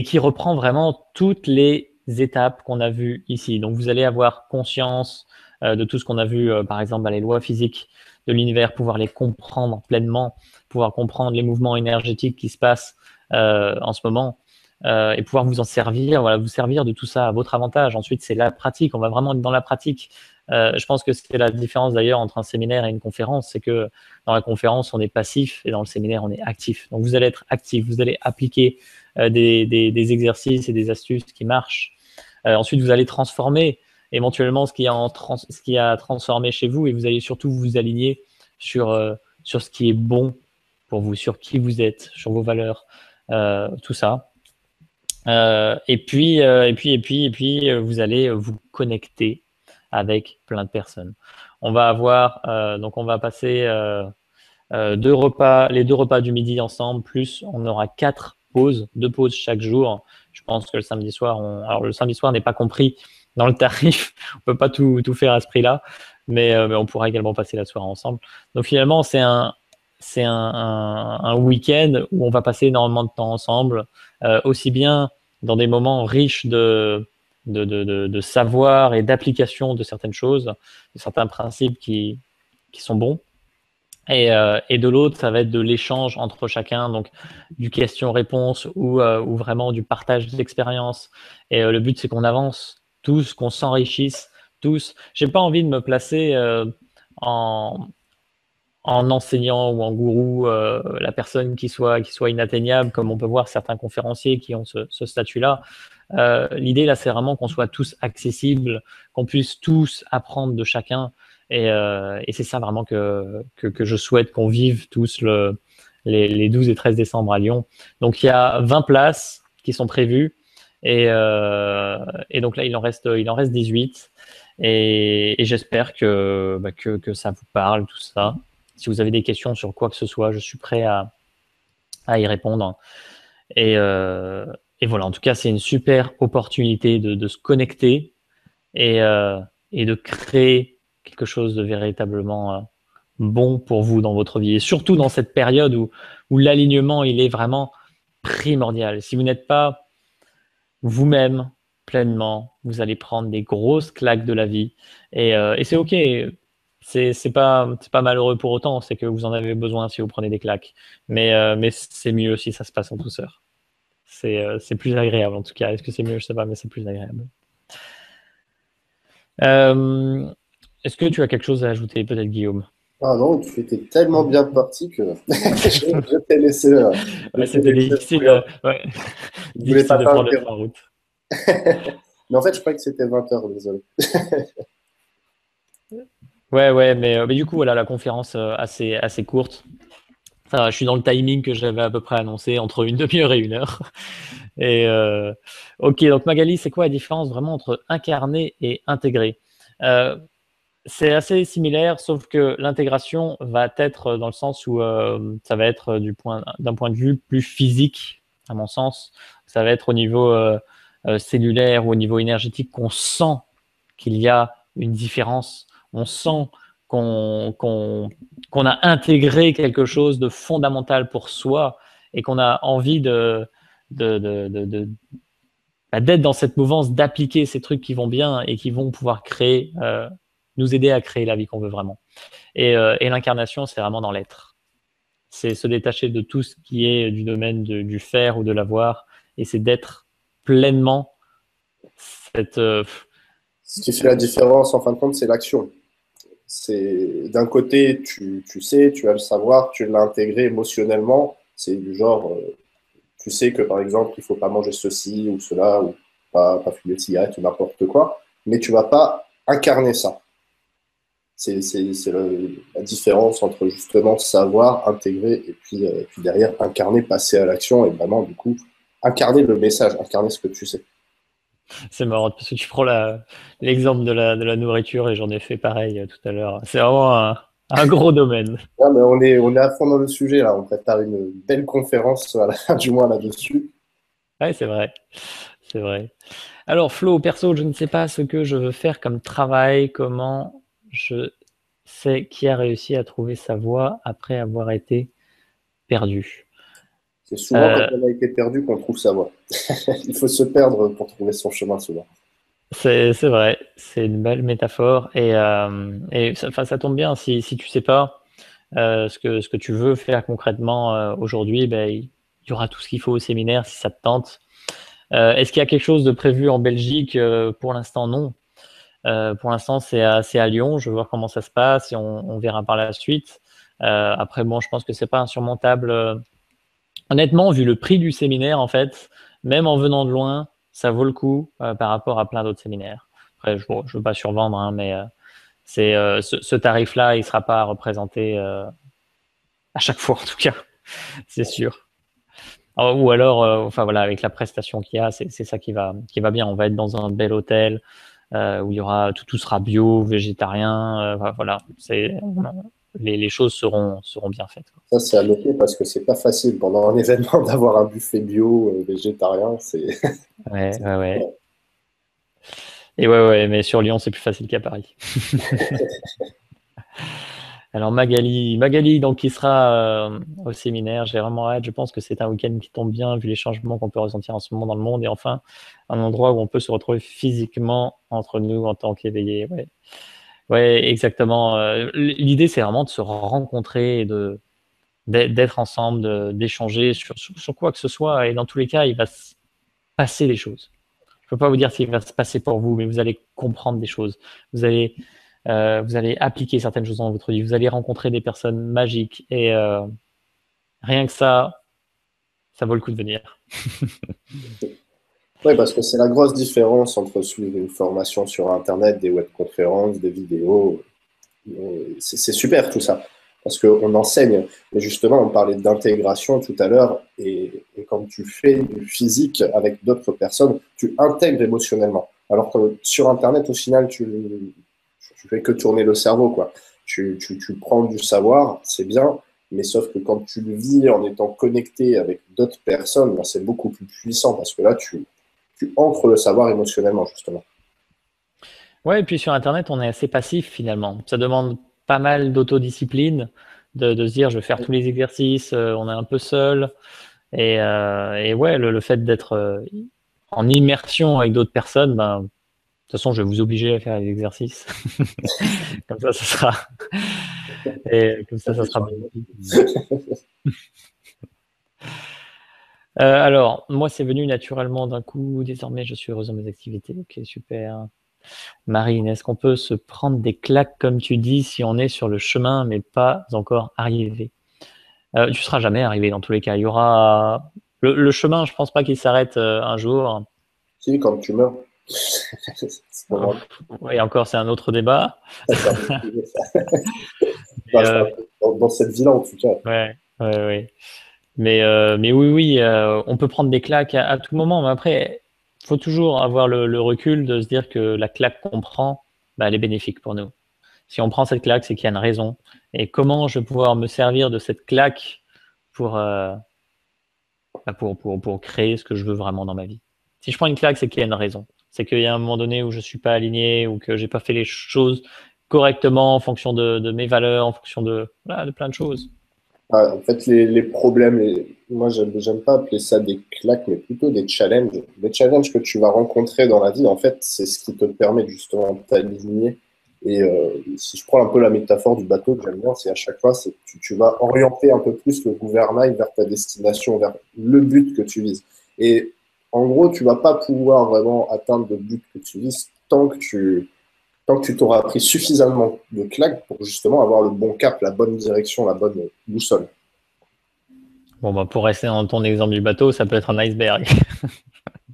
qui reprend vraiment toutes les étapes qu'on a vues ici. Donc vous allez avoir conscience de tout ce qu'on a vu, par exemple les lois physiques de l'univers, pouvoir les comprendre pleinement, pouvoir comprendre les mouvements énergétiques qui se passent en ce moment, et pouvoir vous en servir, vous servir de tout ça à votre avantage. Ensuite, c'est la pratique, on va vraiment être dans la pratique. Je pense que c'est la différence d'ailleurs entre un séminaire et une conférence, c'est que dans la conférence, on est passif, et dans le séminaire, on est actif. Donc vous allez être actif, vous allez appliquer des exercices et des astuces qui marchent. Ensuite, vous allez transformer éventuellement ce qui a transformé chez vous, et vous allez surtout vous aligner sur ce qui est bon pour vous, sur qui vous êtes, sur vos valeurs, tout ça. Et puis, vous allez vous connecter avec plein de personnes. On va avoir, donc on va passer les 2 repas du midi ensemble, plus on aura 2 pauses chaque jour. Je pense que le samedi soir, alors le samedi soir n'est pas compris dans le tarif, on peut pas tout faire à ce prix-là, mais on pourra également passer la soirée ensemble. Donc finalement, c'est un week-end où on va passer énormément de temps ensemble, aussi bien dans des moments riches de de savoir et d'application de certaines choses, de certains principes qui sont bons. Et de l'autre, ça va être de l'échange entre chacun, donc du question-réponse ou vraiment du partage d'expériences. Et le but, c'est qu'on avance tous, qu'on s'enrichisse tous. J'ai pas envie de me placer en enseignant ou en gourou, la personne qui soit inatteignable, comme on peut voir certains conférenciers qui ont ce statut-là. L'idée, là, c'est vraiment qu'on soit tous accessibles, qu'on puisse tous apprendre de chacun. Et c'est ça vraiment que je souhaite qu'on vive tous les 12 et 13 décembre à Lyon. Donc, il y a 20 places qui sont prévues. Et donc là, il en reste 18. Et j'espère que ça vous parle, tout ça. Si vous avez des questions sur quoi que ce soit, je suis prêt à y répondre. Et voilà, en tout cas, c'est une super opportunité de se connecter et de créer quelque chose de véritablement bon pour vous dans votre vie. Et surtout dans cette période où l'alignement, il est vraiment primordial. Si vous n'êtes pas vous-même pleinement, vous allez prendre des grosses claques de la vie. Et c'est OK. C'est pas malheureux pour autant, c'est que vous en avez besoin si vous prenez des claques. Mais c'est mieux si ça se passe en douceur. C'est plus agréable en tout cas. Est-ce que c'est mieux? Je sais pas, mais c'est plus agréable. Est-ce que tu as quelque chose à ajouter, peut-être, Guillaume? Ah non, tu étais tellement bien parti que je t'ai laissé. Ouais, c'était difficile, ouais. Je voulais Difficile pas de prendre le train t'interrompre. en route. Mais en fait, je croyais que c'était 20 h, désolé. Ouais, mais du coup, voilà, la conférence assez courte. Ça, je suis dans le timing que j'avais à peu près annoncé, entre une demi-heure et 1 heure. Et ok, donc Magali, c'est quoi la différence vraiment entre incarner et intégrer? C'est assez similaire, sauf que l'intégration va être dans le sens où ça va être d'un point de vue plus physique, à mon sens. Ça va être au niveau cellulaire ou au niveau énergétique qu'on sent qu'il y a une différence. On sent qu'on a intégré quelque chose de fondamental pour soi et qu'on a envie d'être dans cette mouvance, d'appliquer ces trucs qui vont bien et qui vont pouvoir nous aider à créer la vie qu'on veut vraiment. Et l'incarnation, c'est vraiment dans l'être. C'est se détacher de tout ce qui est du domaine du faire ou de l'avoir, et c'est d'être pleinement cette. Ce qui fait la différence, en fin de compte, c'est l'action. C'est d'un côté, tu sais, tu as le savoir, tu l'as intégré émotionnellement. C'est du genre, tu sais que par exemple, il faut pas manger ceci ou cela, ou pas fumer de cigarette ou n'importe quoi, mais tu vas pas incarner ça. C'est la différence entre justement savoir, intégrer, et puis derrière incarner, passer à l'action et vraiment du coup incarner le message, incarner ce que tu sais. C'est marrant parce que tu prends l'exemple de la nourriture et j'en ai fait pareil tout à l'heure. C'est vraiment un gros domaine. Ouais, mais on est à fond dans le sujet là, on prépare une belle conférence à la fin du mois là-dessus. Ouais, c'est vrai. C'est vrai. Alors, Flo, perso, je ne sais pas ce que je veux faire comme travail, comment je sais qui a réussi à trouver sa voie après avoir été perdu. C'est souvent quand on a été perdu qu'on trouve sa voie. Il faut se perdre pour trouver son chemin souvent. C'est vrai, c'est une belle métaphore et ça tombe bien si tu sais pas ce que tu veux faire concrètement aujourd'hui, ben, il y aura tout ce qu'il faut au séminaire si ça te tente. Est-ce qu'il y a quelque chose de prévu en Belgique? Pour l'instant, non. Pour l'instant, c'est à Lyon. Je vais voir comment ça se passe et on verra par la suite. Après, bon, je pense que c'est pas insurmontable. Honnêtement, vu le prix du séminaire, en fait, même en venant de loin, ça vaut le coup par rapport à plein d'autres séminaires. Après, je veux pas survendre, hein, mais c'est ce tarif-là, il sera pas représenté à chaque fois, en tout cas, c'est sûr. Ou alors, enfin voilà, avec la prestation qu'il y a, c'est ça qui va bien. On va être dans un bel hôtel où il y aura tout sera bio, végétarien. Voilà, les choses seront bien faites, quoi. Ça, c'est à noter parce que c'est pas facile pendant un événement d'avoir un buffet bio, végétarien. Ouais. Et ouais, mais sur Lyon, c'est plus facile qu'à Paris. Alors Magali donc qui sera au séminaire, j'ai vraiment hâte. Je pense que c'est un week-end qui tombe bien vu les changements qu'on peut ressentir en ce moment dans le monde et enfin un endroit où on peut se retrouver physiquement entre nous en tant qu'éveillés. Ouais, ouais, exactement. L'idée c'est vraiment de se rencontrer et d'être ensemble, d'échanger sur quoi que ce soit et dans tous les cas il va se passer des choses. Je peux pas vous dire ce qui va se passer pour vous, mais vous allez comprendre des choses. Vous allez appliquer certaines choses dans votre vie. Vous allez rencontrer des personnes magiques et rien que ça vaut le coup de venir. Oui, parce que c'est la grosse différence entre suivre une formation sur Internet, des webconférences, des vidéos. C'est super tout ça, parce qu'on enseigne. Mais justement, on parlait d'intégration tout à l'heure, et quand tu fais du physique avec d'autres personnes, tu intègres émotionnellement. Alors que sur Internet, au final, tu fais que tourner le cerveau, quoi. Tu prends du savoir, c'est bien, mais sauf que quand tu le vis en étant connecté avec d'autres personnes, ben, c'est beaucoup plus puissant, parce que là, tu ancres le savoir émotionnellement, justement. Ouais, et puis sur Internet, on est assez passif finalement. Ça demande pas mal d'autodiscipline, de se dire je vais faire tous les exercices, on est un peu seul. Et ouais, le fait d'être en immersion avec d'autres personnes, ben, de toute façon, je vais vous obliger à faire les exercices. Comme ça, ça sera bénéfique. Alors, moi, c'est venu naturellement d'un coup. Désormais, je suis heureuse dans mes activités. Ok, super. Marine, est-ce qu'on peut se prendre des claques, comme tu dis, si on est sur le chemin, mais pas encore arrivé? Tu seras jamais arrivé dans tous les cas. Il y aura le chemin, je pense pas qu'il s'arrête un jour. Si, quand tu meurs. Oh, et encore, c'est un autre débat. Mais, Dans cette vie-là, en tout cas. ouais, ouais, ouais. Mais oui, oui, on peut prendre des claques à tout moment. Mais après, faut toujours avoir le recul de se dire que la claque qu'on prend, bah, elle est bénéfique pour nous. Si on prend cette claque, c'est qu'il y a une raison. Et comment je vais pouvoir me servir de cette claque pour, pour créer ce que je veux vraiment dans ma vie. Si je prends une claque, c'est qu'il y a une raison. C'est qu'il y a un moment donné où je suis pas aligné ou que j'ai pas fait les choses correctement en fonction de mes valeurs, en fonction voilà, de plein de choses. Ah, en fait, les problèmes, moi, j'aime pas appeler ça des claques, mais plutôt des challenges. Les challenges que tu vas rencontrer dans la vie, en fait, c'est ce qui te permet justement de t'aligner. Et si je prends un peu la métaphore du bateau que j'aime bien, c'est à chaque fois, c'est que tu vas orienter un peu plus le gouvernail vers ta destination, vers le but que tu vises. Et en gros, tu vas pas pouvoir vraiment atteindre le but que tu vises tant que tu t'auras pris suffisamment de claques pour justement avoir le bon cap, la bonne direction, la bonne boussole. Bon, bah, pour rester dans ton exemple du bateau, ça peut être un iceberg.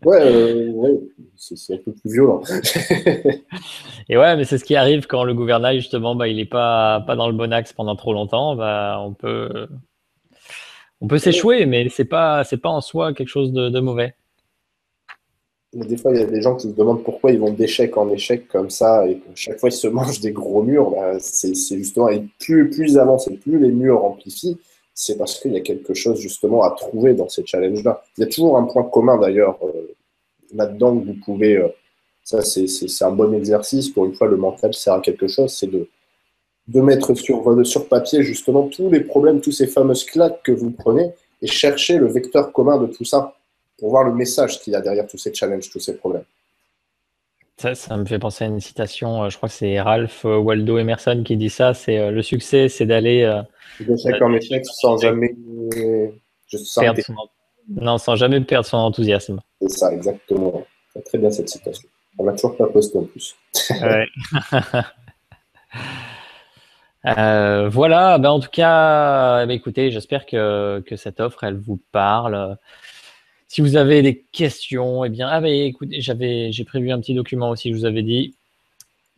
Ouais, ouais, c'est un peu plus violent. Et ouais, mais c'est ce qui arrive quand le gouvernail, justement, bah, il est pas dans le bon axe pendant trop longtemps. Bah, on peut s'échouer, mais c'est pas en soi quelque chose de mauvais. Mais des fois, il y a des gens qui se demandent pourquoi ils vont d'échec en échec comme ça, et que chaque fois ils se mangent des gros murs. Bah, c'est justement, et plus ils avancent et plus les murs amplifient, c'est parce qu'il y a quelque chose justement à trouver dans ces challenges-là. Il y a toujours un point commun d'ailleurs là-dedans que vous pouvez. Ça, c'est un bon exercice. Pour une fois, le mental sert à quelque chose, c'est de mettre sur papier justement tous les problèmes, tous ces fameuses claques que vous prenez et chercher le vecteur commun de tout ça pour voir le message qu'il y a derrière tous ces challenges, tous ces problèmes. Ça me fait penser à une citation, je crois que c'est Ralph Waldo Emerson qui dit ça, c'est le succès, c'est d'aller D'échec en échec sans jamais juste perdre s'arrêter. non, sans jamais perdre son enthousiasme. C'est ça, exactement. C'est très bien cette citation. On l'a toujours pas postée en plus. Ouais. Voilà, ben en tout cas, ben écoutez, j'espère que cette offre, elle vous parle. Si vous avez des questions, eh bien, ah ben écoutez, j'ai prévu un petit document aussi, je vous avais dit,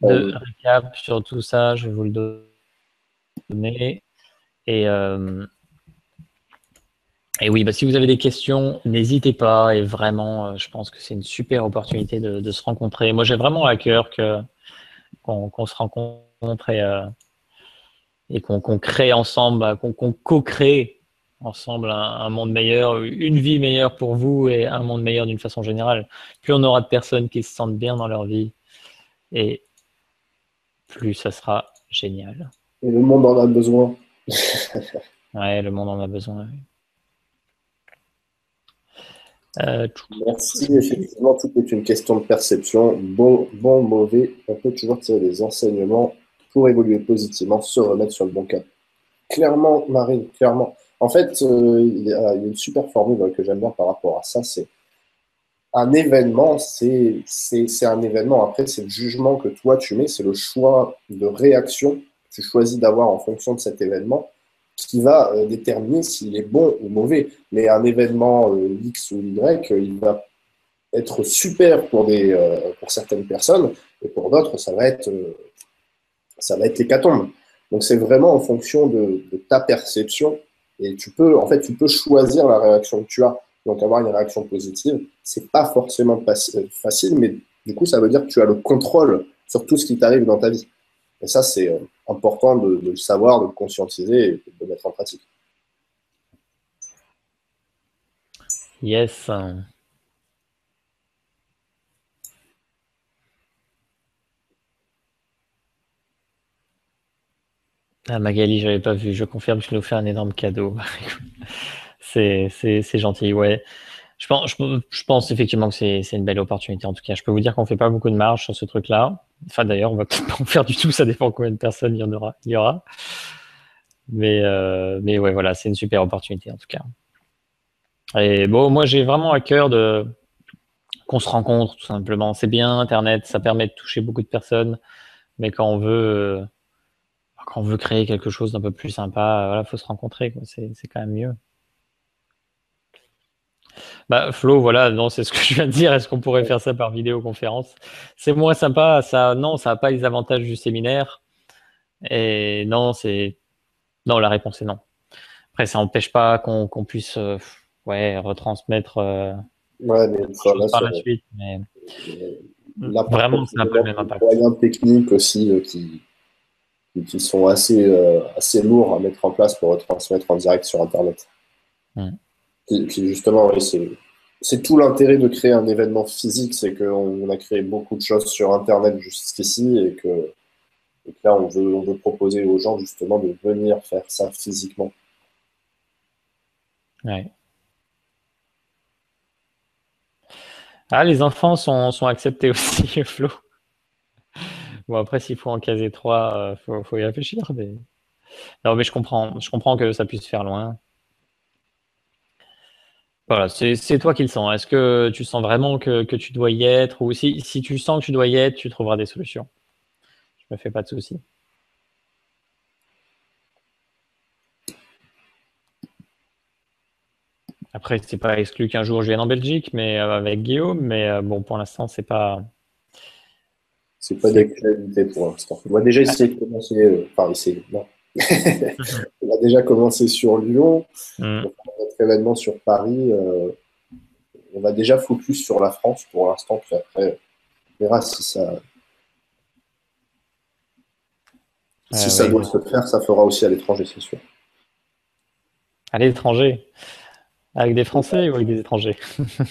de récap sur tout ça, je vais vous le donner. Et oui, bah, si vous avez des questions, n'hésitez pas. Et vraiment, je pense que c'est une super opportunité de se rencontrer. Moi, j'ai vraiment à cœur qu'on se rencontre et qu'on crée ensemble, bah, qu'on co-crée ensemble un monde meilleur, une vie meilleure pour vous et un monde meilleur d'une façon générale. Plus on aura de personnes qui se sentent bien dans leur vie et plus ça sera génial. Et le monde en a besoin. Ouais, le monde en a besoin. Merci, effectivement, tout est une question de perception. Bon, mauvais, on peut toujours tirer des enseignements pour évoluer positivement, se remettre sur le bon cap. Clairement, Marine, clairement. En fait, il y a une super formule que j'aime bien par rapport à ça, c'est un événement, c'est un événement. Après, c'est le jugement que toi tu mets, c'est le choix de réaction que tu choisis d'avoir en fonction de cet événement qui va déterminer s'il est bon ou mauvais. Mais un événement X ou Y, il va être super pour certaines personnes et pour d'autres, ça va être l'hécatombe. Donc c'est vraiment en fonction de ta perception et en fait, tu peux choisir la réaction que tu as. Donc avoir une réaction positive, c'est pas forcément facile, mais du coup, ça veut dire que tu as le contrôle sur tout ce qui t'arrive dans ta vie. Et ça, c'est important de le savoir, de le conscientiser et de le mettre en pratique. Yes. Ah, Magali, j'avais pas vu. Je confirme, je lui ai offert un énorme cadeau. C'est gentil, ouais. Je pense effectivement que c'est une belle opportunité. En tout cas, je peux vous dire qu'on fait pas beaucoup de marge sur ce truc-là. Enfin, d'ailleurs, on va peut-être pas en faire du tout. Ça dépend combien de personnes il y aura. Mais ouais, voilà, c'est une super opportunité en tout cas. Et bon, moi, j'ai vraiment à cœur qu'on se rencontre tout simplement. C'est bien Internet, ça permet de toucher beaucoup de personnes, mais quand on veut créer quelque chose d'un peu plus sympa, voilà, faut se rencontrer, quoi. C'est quand même mieux. Bah, Flo, voilà, non, c'est ce que je viens de dire. Est-ce qu'on pourrait faire ça par vidéoconférence? C'est moins sympa, ça, non, ça n'a pas les avantages du séminaire. Et non, non, la réponse est non. Après, ça n'empêche pas qu'on puisse, ouais, retransmettre Ouais, mais une autre fois chose là, par la suite. Mais là, par vraiment, contre, ça il n'a pas le demande même des impact. moyens techniques aussi qui sont assez lourds à mettre en place pour retransmettre en direct sur Internet. Mm. Puis justement, oui, c'est tout l'intérêt de créer un événement physique, c'est qu'on a créé beaucoup de choses sur Internet jusqu'ici et que là, on veut proposer aux gens justement de venir faire ça physiquement. Ouais. Ah, les enfants sont acceptés aussi, Flo. Bon, après, s'il faut en caser trois, faut y réfléchir. Non, mais je comprends que ça puisse faire loin. Voilà, c'est toi qui le sens. Est-ce que tu sens vraiment que tu dois y être, ou si tu sens que tu dois y être, tu trouveras des solutions. Je me fais pas de soucis. Après, c'est pas exclu qu'un jour je vienne en Belgique, mais avec Guillaume. Mais bon, pour l'instant, c'est pas. C'est pas C'est. d'actualité pour l'instant. On va déjà essayer de commencer, enfin essayer, non. On va déjà commencer sur Lyon, Hmm. on va faire notre événement sur Paris. On va déjà focus sur la France pour l'instant, puis après, on verra si ça Oui. doit se faire, ça fera aussi à l'étranger, c'est sûr. À l'étranger, avec des Français ou avec des étrangers?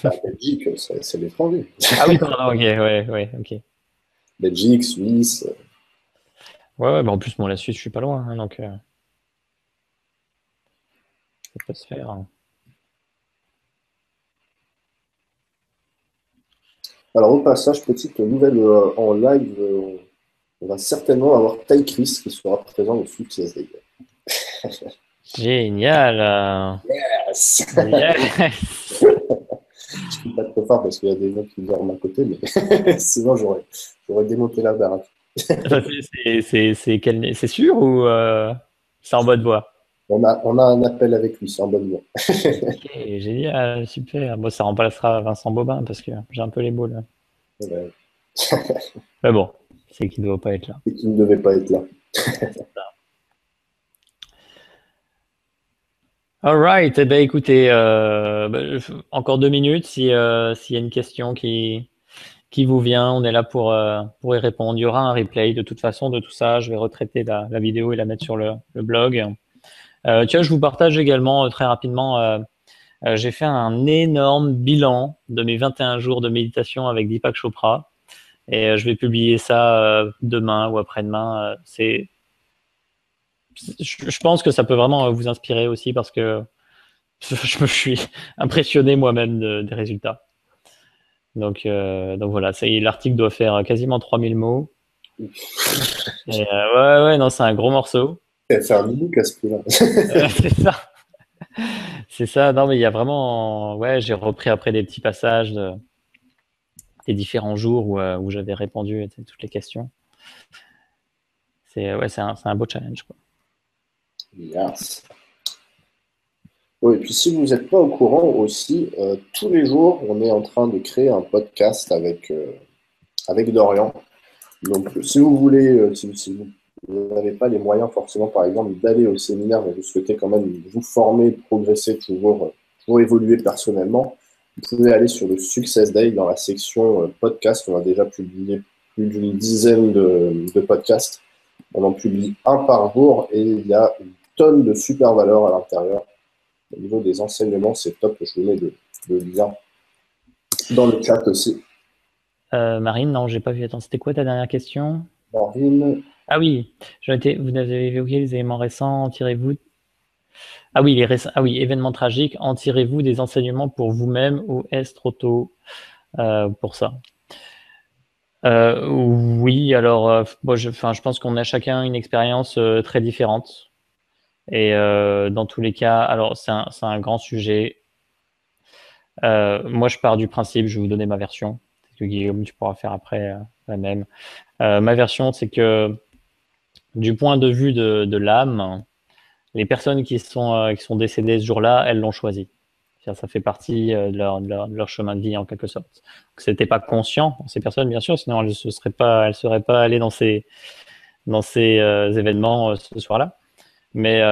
La Belgique, c'est l'étranger. Ah oui, pardon. Ok, ouais, ouais, ok. Belgique, Suisse. Ouais, ouais, bah en plus, moi, la Suisse, je suis pas loin, hein, donc ça peut se faire, hein. Alors, au passage, petite nouvelle en live, on va certainement avoir Ty Chris qui sera présent au Foot CSD. Génial. Yes. Yes. Je suis pas trop fort parce qu'il y a des gens qui dorment à côté, mais sinon j'aurais démonté la baraque. Ça, c'est sûr ou c'est en bonne voie? On a un appel avec lui, c'est en bonne voie. Ok, génial, super. Bon, ça remplacera Vincent Bobin parce que j'ai un peu les boules. Voilà. Mais bon, c'est qu'il ne doit pas être là. Et qui ne devait pas être là. All right. Eh ben, écoutez, encore 2 minutes s'il y a une question qui vous vient, on est là pour y répondre. Il y aura un replay de toute façon de tout ça. Je vais retraiter la vidéo et la mettre sur le blog. Tiens, je vous partage également très rapidement. J'ai fait un énorme bilan de mes 21 jours de méditation avec Deepak Chopra et je vais publier ça demain ou après-demain. je pense que ça peut vraiment vous inspirer aussi parce que je me suis impressionné moi-même des résultats. Donc voilà, l'article doit faire quasiment 3000 mots. Et ouais, non, c'est un gros morceau. Elle fait un e-book à ce prix-là. C'est ça. C'est ça. Non, mais il y a vraiment. Ouais, j'ai repris après des petits passages des différents jours où j'avais répondu à toutes les questions. C'est un beau challenge, quoi. Yes. Oui, et puis si vous n'êtes pas au courant aussi, tous les jours, on est en train de créer un podcast avec Dorian. Donc, si vous voulez, si vous n'avez pas les moyens forcément, par exemple, d'aller au séminaire, mais vous souhaitez quand même vous former, progresser, toujours évoluer personnellement, vous pouvez aller sur le Success Day dans la section podcast. On a déjà publié plus d'une dizaine de podcasts. On en publie un par jour et il y a une tonne de super valeurs à l'intérieur. Au niveau des enseignements, c'est top. Je vous mets le lien dans le chat aussi. Marine, non, j'ai pas vu. Attends, c'était quoi ta dernière question? Marine. Ah oui, vous avez évoqué les éléments récents. Tirez-vous. Ah oui, événements tragiques. En tirez-vous des enseignements pour vous-même ou est-ce trop tôt pour ça? Oui, alors, je pense qu'on a chacun une expérience très différente. Et dans tous les cas, alors c'est un grand sujet. Moi, je pars du principe, je vais vous donner ma version. Peut-être que Guillaume, tu pourras faire après la même. Ma version, c'est que du point de vue de l'âme, les personnes qui sont décédées ce jour-là, elles l'ont choisi. Ça fait partie de leur chemin de vie en quelque sorte. C'était pas conscient pour ces personnes, bien sûr, sinon elles ne seraient pas allées dans ces événements ce soir-là. Mais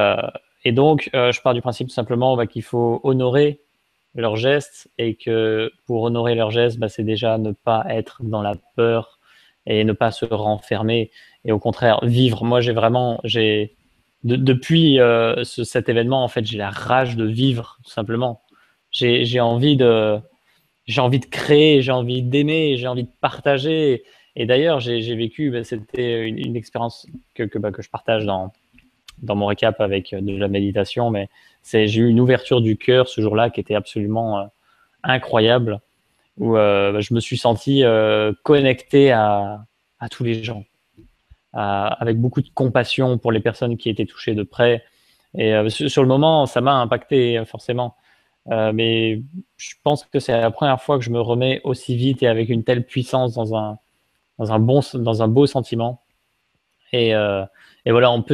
et donc, je pars du principe tout simplement qu'il faut honorer leurs gestes et que pour honorer leurs gestes, c'est déjà ne pas être dans la peur et ne pas se renfermer et au contraire vivre. Moi, depuis cet événement, en fait, j'ai la rage de vivre tout simplement. J'ai envie de créer, j'ai envie d'aimer, j'ai envie de partager. Et d'ailleurs, j'ai vécu, c'était une expérience que je partage dans mon récap avec de la méditation, mais j'ai eu une ouverture du cœur ce jour-là qui était absolument incroyable, où je me suis senti connecté à tous les gens, avec beaucoup de compassion pour les personnes qui étaient touchées de près. Et sur le moment, ça m'a impacté forcément. Mais je pense que c'est la première fois que je me remets aussi vite et avec une telle puissance dans un beau sentiment. Et voilà,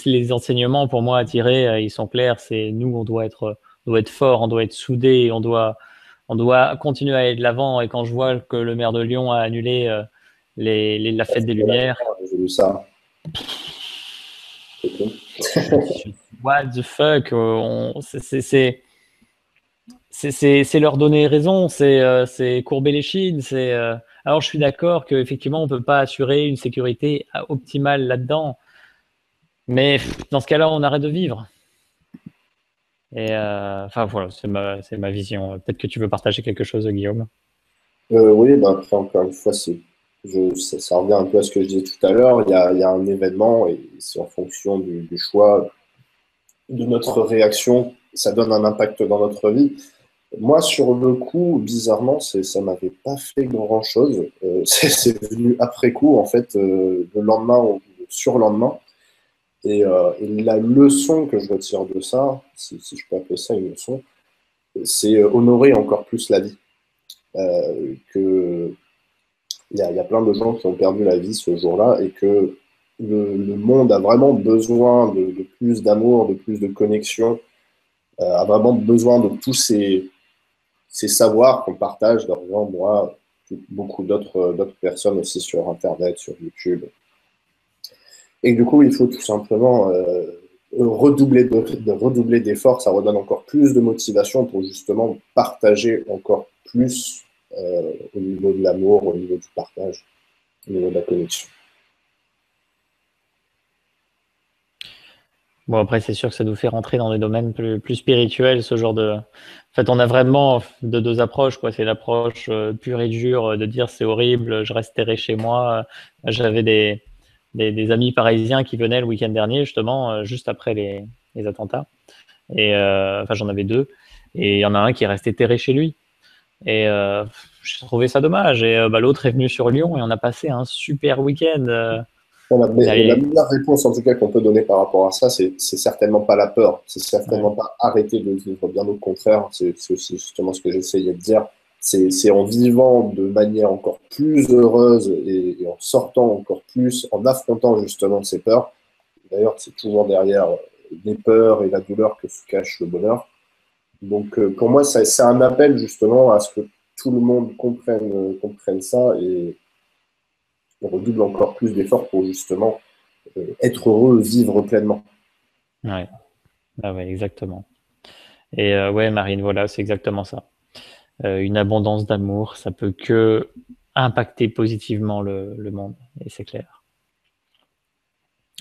les enseignements pour moi à tirer, ils sont clairs. C'est nous, on doit être fort, on doit être soudé, on doit continuer à aller de l'avant. Et quand je vois que le maire de Lyon a annulé la fête des Lumières, J'ai vu ça. what the fuck, c'est leur donner raison, c'est courber les chines. Alors je suis d'accord qu'effectivement on peut pas assurer une sécurité optimale là-dedans, mais dans ce cas-là on arrête de vivre. Et enfin voilà, c'est ma vision. Peut-être que tu veux partager quelque chose, Guillaume. Oui, après, encore une fois, ça revient un peu à ce que je disais tout à l'heure. Il y a un événement et c'est en fonction du choix, de notre réaction, ça donne un impact dans notre vie. Moi, sur le coup, bizarrement, ça m'avait pas fait grand-chose. C'est venu après coup, en fait, le lendemain ou le surlendemain. Et la leçon que je retire de ça, si je peux appeler ça une leçon, c'est honorer encore plus la vie. Il y a plein de gens qui ont perdu la vie ce jour-là et que le monde a vraiment besoin de plus d'amour, de plus de connexion, a vraiment besoin de tous ces savoirs qu'on partage, d'argent, moi, beaucoup d'autres personnes aussi sur Internet, sur YouTube. Et du coup, il faut tout simplement redoubler d'efforts. Ça redonne encore plus de motivation pour justement partager encore plus au niveau de l'amour, au niveau du partage, au niveau de la connexion. Bon, après, c'est sûr que ça nous fait rentrer dans des domaines plus spirituels, ce genre de. En fait, on a vraiment deux approches, quoi. C'est l'approche pure et dure de dire c'est horrible, je resterai chez moi. J'avais des amis parisiens qui venaient le week-end dernier, justement, juste après les attentats. Et enfin, j'en avais 2. Et il y en a un qui est resté terré chez lui. Et j'ai trouvé ça dommage. Et l'autre est venu sur Lyon et on a passé un super week-end. La meilleure réponse, en tout cas, qu'on peut donner par rapport à ça, c'est certainement pas la peur. C'est certainement pas arrêter de vivre, bien au contraire. C'est aussi justement ce que j'essayais de dire. C'est en vivant de manière encore plus heureuse et en sortant encore plus, en affrontant justement ces peurs. D'ailleurs, c'est toujours derrière les peurs et la douleur que se cache le bonheur. Donc, pour moi, c'est un appel justement à ce que tout le monde comprenne ça et on redouble encore plus d'efforts pour justement être heureux, vivre pleinement. Ouais, ah ouais, exactement. Et ouais, Marine, voilà, c'est exactement ça. Une abondance d'amour, ça peut que impacter positivement le monde, et c'est clair.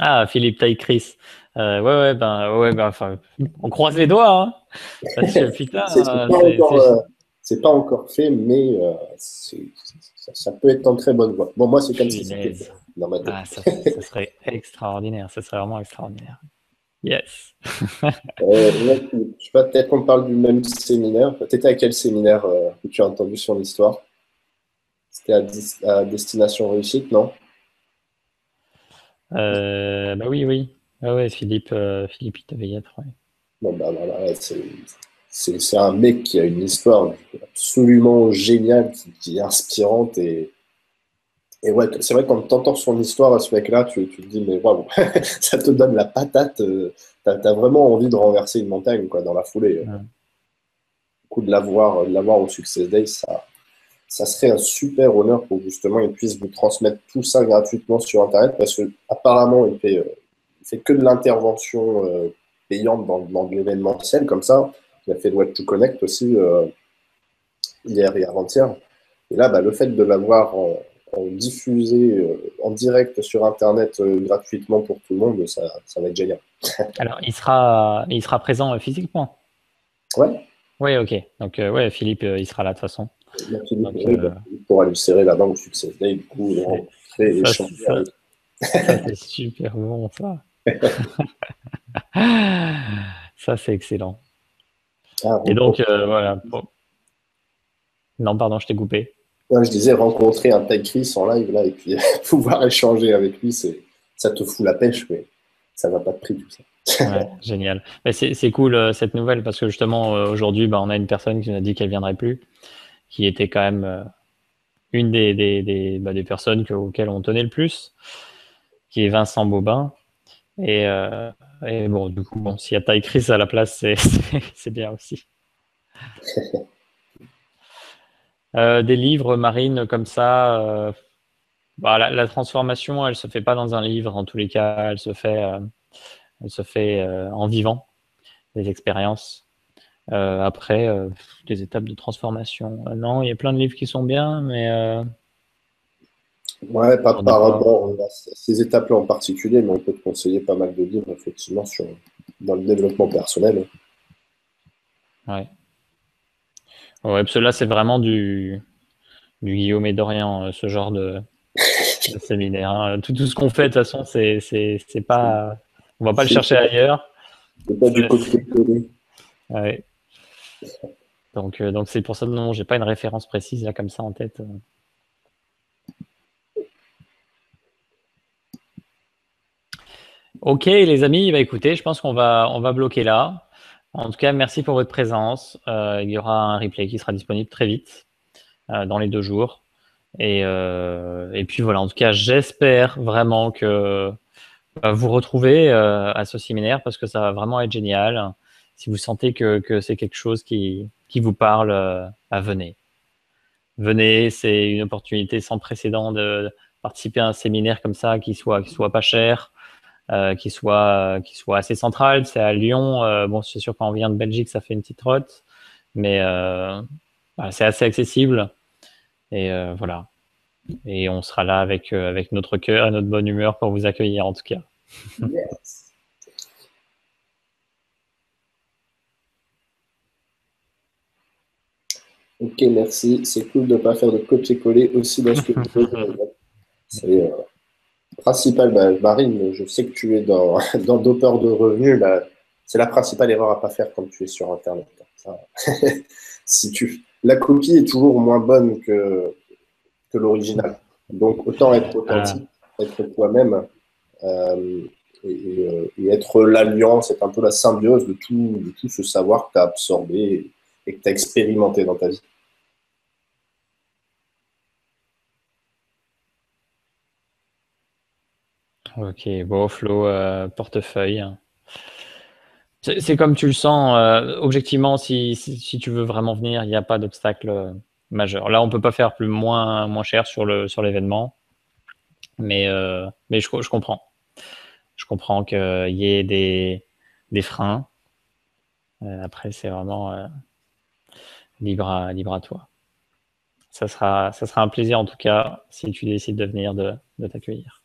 Ah, Philippe, t'as écrit. Enfin, on croise les doigts, hein, parce que C'est putain, pas encore, c'est pas encore fait, mais ça peut être en très bonne voie. Bon, moi, c'est comme ça c'était punaise. dans ma tête. Ah, ça serait extraordinaire, ça serait vraiment extraordinaire. Yes. Ouais, je sais pas, peut-être qu'on parle du même séminaire. T'étais à quel séminaire que tu as entendu son histoire? C'était à Destination Réussite, non? Bah oui, oui. Ah ouais, Philippe, il devait y être, ouais. Bon, bah voilà, ouais, c'est un mec qui a une histoire absolument géniale, qui est inspirante et ouais, c'est vrai, quand tu entends son histoire à ce mec-là, tu te dis, mais waouh, ça te donne la patate. T'as vraiment envie de renverser une montagne, quoi, dans la foulée. Ouais. Du coup, de l'avoir au Success Day, ça serait un super honneur pour justement il puisse vous transmettre tout ça gratuitement sur Internet parce que apparemment il fait que de l'intervention payante dans de l'événementiel comme ça. Il a fait le What to Connect aussi hier et avant-hier. Et là, bah, le fait de l'avoir en diffusé en direct sur Internet gratuitement pour tout le monde, ça va être génial. Alors, il sera présent physiquement. Ouais, Oui, ok. Donc, ouais, Philippe, il sera là de toute façon. là, Philippe, Donc, oui, bah, Philippe pourra lui serrer la main au Success Day, du coup, le c'est, rencontrer et ça, échanger avec. c'est super bon, ça. Ça, c'est excellent. Ah, Et donc, voilà. Bon. Non, pardon, je t'ai coupé. Ouais, je disais rencontrer un Ty Chris en live là et puis pouvoir échanger avec lui, ça te fout la pêche, mais ça va pas de prix tout ça. Ouais, génial. Mais c'est cool cette nouvelle parce que justement, aujourd'hui, on a une personne qui nous a dit qu'elle viendrait plus, qui était quand même une des personnes auxquelles on tenait le plus, qui est Vincent Bobin. Et, euh, et bon, du coup, bon, s'il y a Ty Chris à la place, c'est bien aussi. Des livres marines comme ça, la transformation, elle se fait pas dans un livre en tous les cas, elle se fait en vivant des expériences. Après, des étapes de transformation. Non, il y a plein de livres qui sont bien, mais Ouais, pas j'en ai par pas. rapport à ces étapes-là en particulier, mais on peut te conseiller pas mal de livres effectivement dans le développement personnel. Ouais. Ouais, parce que là, c'est vraiment du Guillaume et Dorian, ce genre de séminaire, hein. Tout ce qu'on fait, de toute façon, c'est pas, on va pas le C'est chercher ailleurs. c'est pas du C'est- copier-coller. ouais. Donc c'est pour ça que non, j'ai pas une référence précise là comme ça en tête. Ok, les amis, écoutez, je pense on va bloquer là. En tout cas, merci pour votre présence. Il y aura un replay qui sera disponible très vite, dans les 2 jours. Et puis voilà, en tout cas, j'espère vraiment que vous retrouvez à ce séminaire parce que ça va vraiment être génial. Si vous sentez que c'est quelque chose qui vous parle, venez. Venez, c'est une opportunité sans précédent de participer à un séminaire comme ça qui soit pas cher, qui soit assez central. C'est à Lyon. Bon, c'est sûr quand on vient de Belgique, ça fait une petite trotte, mais voilà, c'est assez accessible. Et voilà. Et on sera là avec notre cœur et notre bonne humeur pour vous accueillir en tout cas. Yes. Ok, merci. C'est cool de ne pas faire de copier-coller aussi dans ce que tu fais. C'est Principal, Marine, je sais que tu es dans, dans Doper de revenus. C'est la principale erreur à ne pas faire quand tu es sur Internet. Ça, si la copie est toujours moins bonne que l'original. Donc, autant être authentique, être toi-même et être l'alliance, être un peu la symbiose de tout ce savoir que tu as absorbé et que tu as expérimenté dans ta vie. Ok, bon, Flo, portefeuille. C'est comme tu le sens. Objectivement, si tu veux vraiment venir, il n'y a pas d'obstacle majeur. Là, on peut pas faire moins cher sur l'événement, mais je comprends. Je comprends qu'il y ait des freins. Après, c'est vraiment libre à toi. Ça sera un plaisir en tout cas si tu décides de venir de t'accueillir.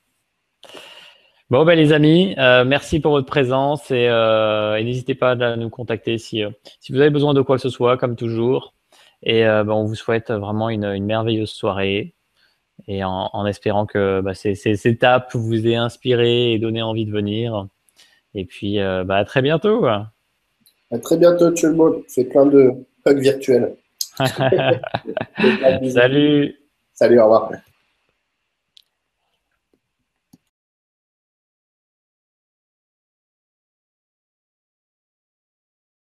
Bon, ben, les amis, merci pour votre présence et n'hésitez pas à nous contacter si vous avez besoin de quoi que ce soit, comme toujours. Et ben, on vous souhaite vraiment une merveilleuse soirée et en espérant que ces étapes vous aient inspiré et donné envie de venir. Et puis, à très bientôt. À très bientôt, tout le monde. Fais plein de hugs virtuels. Salut! Salut, au revoir.